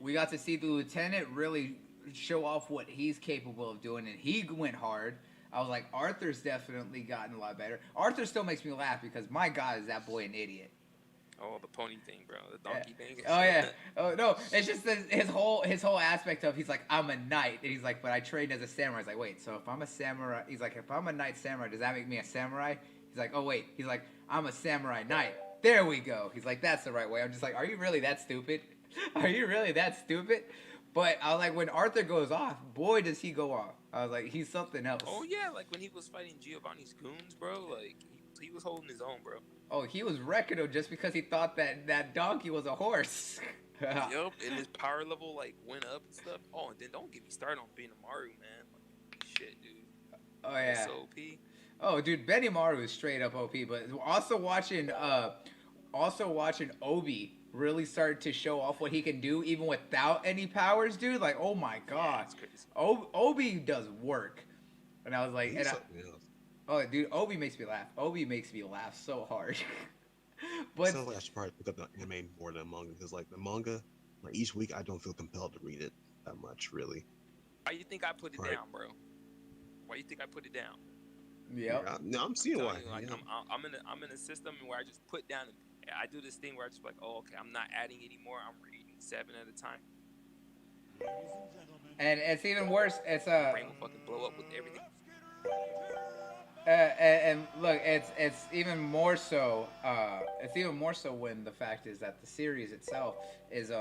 we got to see the lieutenant really show off what he's capable of doing, and he went hard. I was like, Arthur's definitely gotten a lot better. Arthur still makes me laugh because my God, is that boy an idiot? Oh, the pony thing, bro. The donkey thing. Oh yeah. Oh no, it's just his whole aspect of he's like, I'm a knight, and he's like, but I trained as a samurai. He's like, wait, so if I'm a samurai, he's like, if I'm a knight samurai, does that make me a samurai? He's like, oh wait, he's like, I'm a samurai knight. There we go. He's like, that's the right way. I'm just like, are you really that stupid? Are you really that stupid? But I was like, when Arthur goes off, boy, does he go off. I was like, he's something else. Oh yeah, like when he was fighting Giovanni's goons, bro. Like he was holding his own, bro. Oh, he was wrecking him just because he thought that donkey was a horse. Yup, and his power level like went up and stuff. Oh, and then don't get me started on Benimaru, man. Like, shit, dude. Oh yeah. That's so OP. Oh, dude, Benimaru is straight up OP. But also watching Obi really started to show off what he can do even without any powers, dude. Like, oh my God, yeah, Obi does work. And I was like, oh, dude, Obi makes me laugh. Obi makes me laugh so hard. But sounds like I should probably pick up the anime more than manga because, like, the manga, like each week, I don't feel compelled to read it that much, really. Why you think I put it down, bro? Why you think I put it down? Yep. Yeah, no, I'm seeing why. Like, I'm in a system where I just put down. I do this thing where I just like, oh, okay, I'm not adding anymore. I'm reading 7 at a time. And it's even worse. It's brain will fucking blow up with everything. And look, it's even more so. It's even more so when the fact is that the series itself is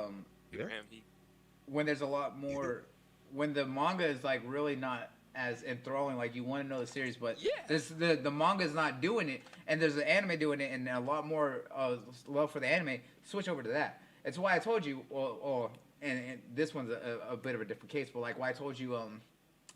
when there's a lot more, when the manga is like really not as enthralling, like you want to know the series, but this the manga is not doing it, and there's an anime doing it, and a lot more love for the anime. Switch over to that. It's why I told you, and this one's a bit of a different case, but like why I told you,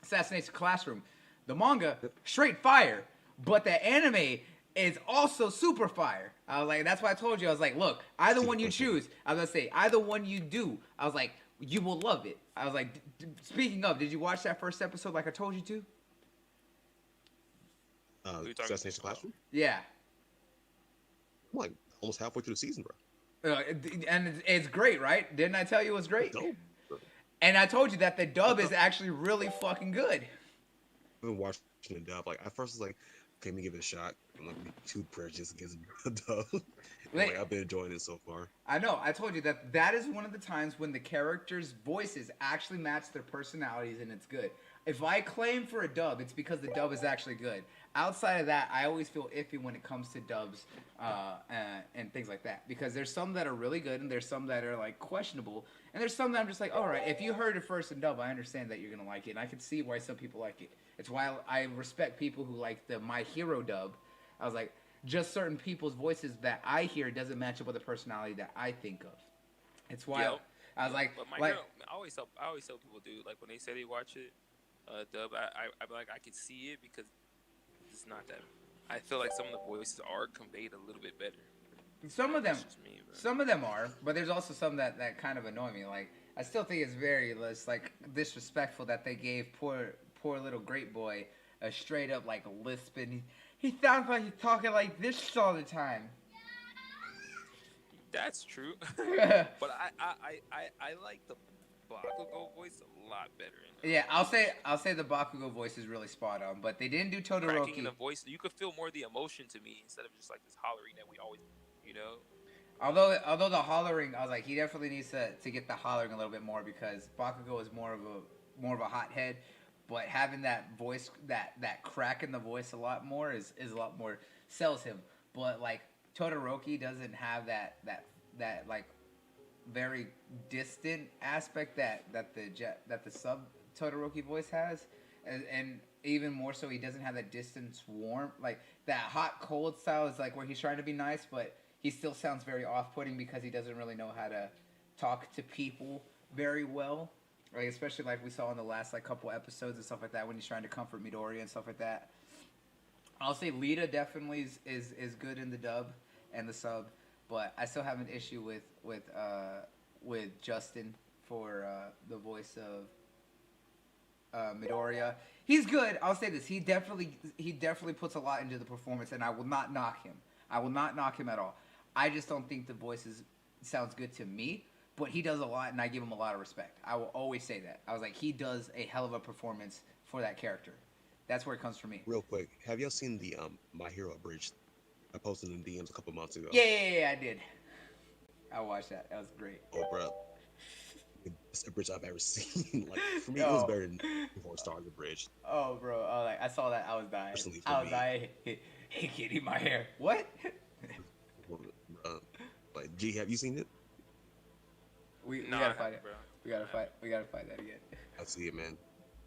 Assassination Classroom, the manga straight fire, but the anime is also super fire. I was like, that's why I told you. I was like, look, either one you choose, I was gonna say either one you do. I was like, you will love it. I was like, speaking of, did you watch that first episode like I told you to? Assassination Classroom? Yeah. I'm like almost halfway through the season, bro. And it's great, right? Didn't I tell you it was great? No. And I told you that the dub is actually really fucking good. I've been watching the dub. Like, at first, I was like, okay, let me give it a shot. I'm like, too precious against the dub. Like, I've been enjoying it so far. I know. I told you that is one of the times when the characters' voices actually match their personalities, and it's good. If I claim for a dub, it's because the dub is actually good. Outside of that, I always feel iffy when it comes to dubs and things like that. Because there's some that are really good, and there's some that are, like, questionable. And there's some that I'm just like, all right, if you heard it first in dub, I understand that you're going to like it. And I can see why some people like it. It's why I respect people who like the My Hero dub. I was like, just certain people's voices that I hear doesn't match up with the personality that I think of. It's why I was like, but My Hero, I always tell people, dude, like when they say they watch it, dub, I'm like, I can see it because it's not that. I feel like some of the voices are conveyed a little bit better. Some of them are, but there's also some that kind of annoy me. Like, I still think it's very like disrespectful that they gave poor little great boy a straight up like lisp, and he sounds like he's talking like this all the time. That's true, but I like the Bakugo voice a lot better. Yeah, I'll say the Bakugo voice is really spot on, but they didn't do Todoroki. Cracking in the voice, you could feel more of the emotion to me instead of just like this hollering that we always, you know. Although the hollering, I was like, he definitely needs to get the hollering a little bit more because Bakugo is more of a hothead, but having that voice, that crack in the voice a lot more is a lot more sells him. But like Todoroki doesn't have that like very distant aspect that the sub Todoroki voice has, and even more so, he doesn't have that distance warmth, like that hot cold style is like where he's trying to be nice, but he still sounds very off-putting because he doesn't really know how to talk to people very well, like especially like we saw in the last like couple episodes and stuff like that when he's trying to comfort Midoriya and stuff like that. I'll say Lita definitely is good in the dub and the sub, but I still have an issue with Justin for the voice of Midoriya. He's good. I'll say this: he definitely puts a lot into the performance, and I will not knock him. I will not knock him at all. I just don't think the voice sounds good to me, but he does a lot, and I give him a lot of respect. I will always say that. I was like, he does a hell of a performance for that character. That's where it comes from me. Real quick, have y'all seen the My Hero abridged? I posted in DMs a couple months ago. Yeah, I did. I watched that. That was great. Oh, bro. The best abridged I've ever seen. Like, for me, it was better than 4 stars abridged. Oh, bro. I saw that. I was dying. Personally, I was dying. Hey, kitty, my hair. What? Like, G, have you seen it? We gotta fight it, bro. We gotta fight that again. I see it, man.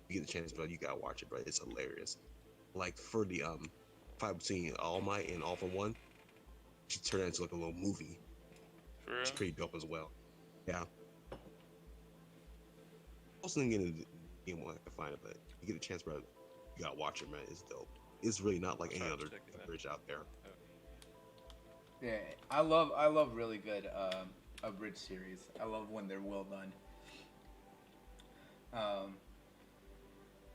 You get the chance, bro. You gotta watch it, bro. It's hilarious. Like, for the fight between All Might and All for One, she turned into like a little movie. It's pretty dope as well. Yeah. Also didn't get into the game one, I can find it, but you get a chance, bro. You gotta watch it, man. It's dope. It's really not like any other bridge out there. Yeah, I love really good abridged series. I love when they're well done.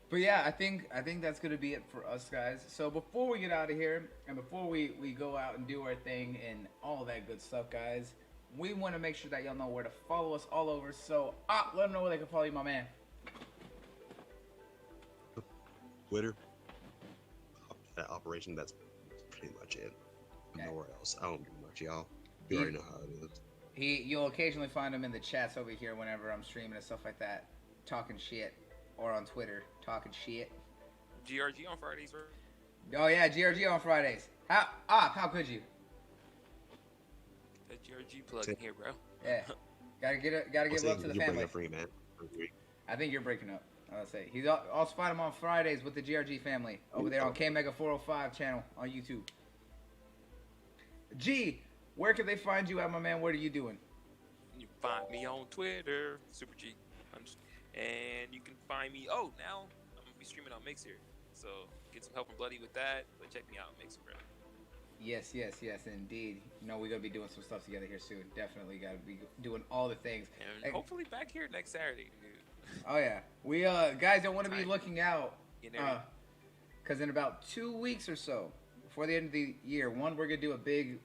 But yeah, I think that's gonna be it for us, guys. So before we get out of here and before we go out and do our thing and all that good stuff, guys, we want to make sure that y'all know where to follow us all over. So let them know where they can follow you, my man. Twitter. That operation. That's pretty much it. Okay. Nowhere else. I don't do much, y'all. You already know how it is. You'll occasionally find him in the chats over here whenever I'm streaming and stuff like that, talking shit, or on Twitter talking shit. GRG on Fridays, bro. Oh yeah, GRG on Fridays. How could you? That GRG plug in here, bro. Yeah, gotta give love to the family. Free, man. I think you're breaking up. I'll say he's also find him on Fridays with the GRG family over there on KMega 405 channel on YouTube. G, where can they find you at, my man? What are you doing? You can find me on Twitter, Super G, and you can find me. Oh, now I'm gonna be streaming on Mixer, so get some help from Bloody with that. But check me out on Mixer, bro. Yes, indeed. You know, we're going to be doing some stuff together here soon. Definitely got to be doing all the things. And hopefully back here next Saturday, dude. Oh, yeah. We, guys, don't want to be looking out. Because in about 2 weeks or so, before the end of the year, one, we're going to do a big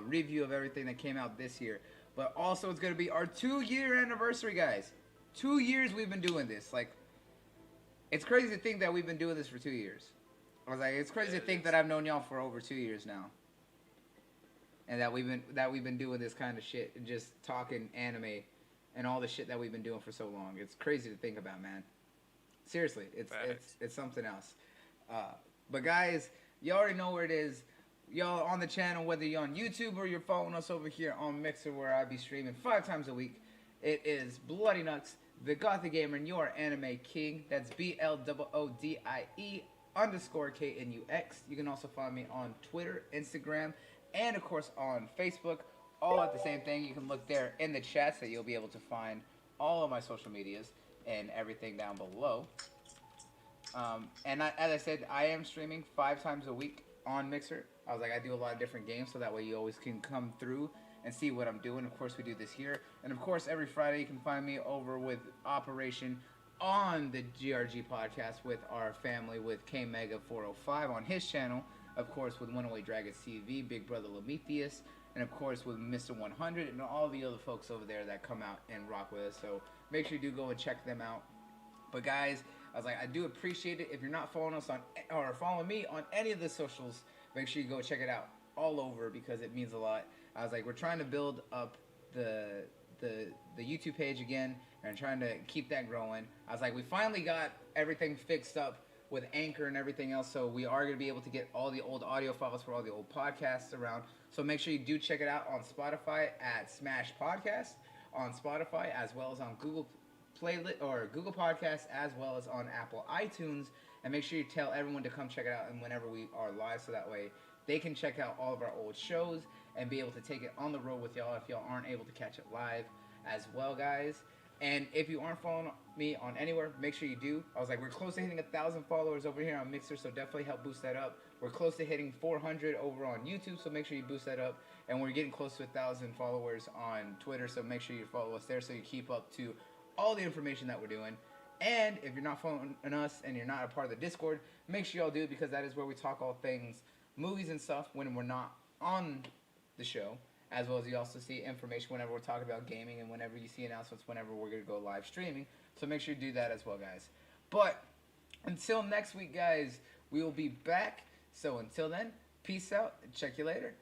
review of everything that came out this year. But also, it's going to be our 2-year anniversary, guys. 2 years we've been doing this. Like, it's crazy to think that we've been doing this for 2 years. I was like, it's crazy to think that I've known y'all for over 2 years now, and that we've been doing this kind of shit and just talking anime and all the shit that we've been doing for so long. It's crazy to think about, man. Seriously, it's something else. But guys, you already know where it is. Y'all on the channel, whether you're on YouTube or you're following us over here on Mixer, where I be streaming 5 times a week. It is Bloody Nuts, the Gothic Gamer, and your anime king. That's BLOODIE _KNUX. You can also find me on Twitter, Instagram, and of course on Facebook, all at the same thing. You can look there in the chats that you'll be able to find all of my social medias and everything down below. As I said, I am streaming 5 times a week on Mixer. I was like, I do a lot of different games, so that way you always can come through and see what I'm doing. Of course, we do this here. And of course, every Friday you can find me over with Operation on the GRG podcast with our family, with KMega 405 on his channel, of course with 108 Dragons TV, Big Brother Prometheus, and of course with Mr. 100 and all the other folks over there that come out and rock with us. So make sure you do go and check them out. But guys, I was like, I do appreciate it. If you're not following us on, or following me on any of the socials, make sure you go check it out all over, because it means a lot. I was like, we're trying to build up the YouTube page again, and trying to keep that growing. I was like, we finally got everything fixed up with Anchor and everything else, so we are going to be able to get all the old audio files for all the old podcasts around. So make sure you do check it out on Spotify at Smash Podcast on Spotify, as well as on Google Playlist or Google Podcasts, as well as on Apple iTunes. And make sure you tell everyone to come check it out and whenever we are live, so that way they can check out all of our old shows and be able to take it on the road with y'all if y'all aren't able to catch it live as well, guys. And if you aren't following me on anywhere, make sure you do. I was like, we're close to hitting 1,000 followers over here on Mixer, so definitely help boost that up. We're close to hitting 400 over on YouTube, so make sure you boost that up. And we're getting close to 1,000 followers on Twitter, so make sure you follow us there so you keep up to all the information that we're doing. And if you're not following us and you're not a part of the Discord, make sure y'all do, because that is where we talk all things movies and stuff when we're not on the show. As well as you also see information whenever we're talking about gaming, and whenever you see announcements whenever we're going to go live streaming. So make sure you do that as well, guys. But until next week, guys, we will be back. So until then, peace out and check you later.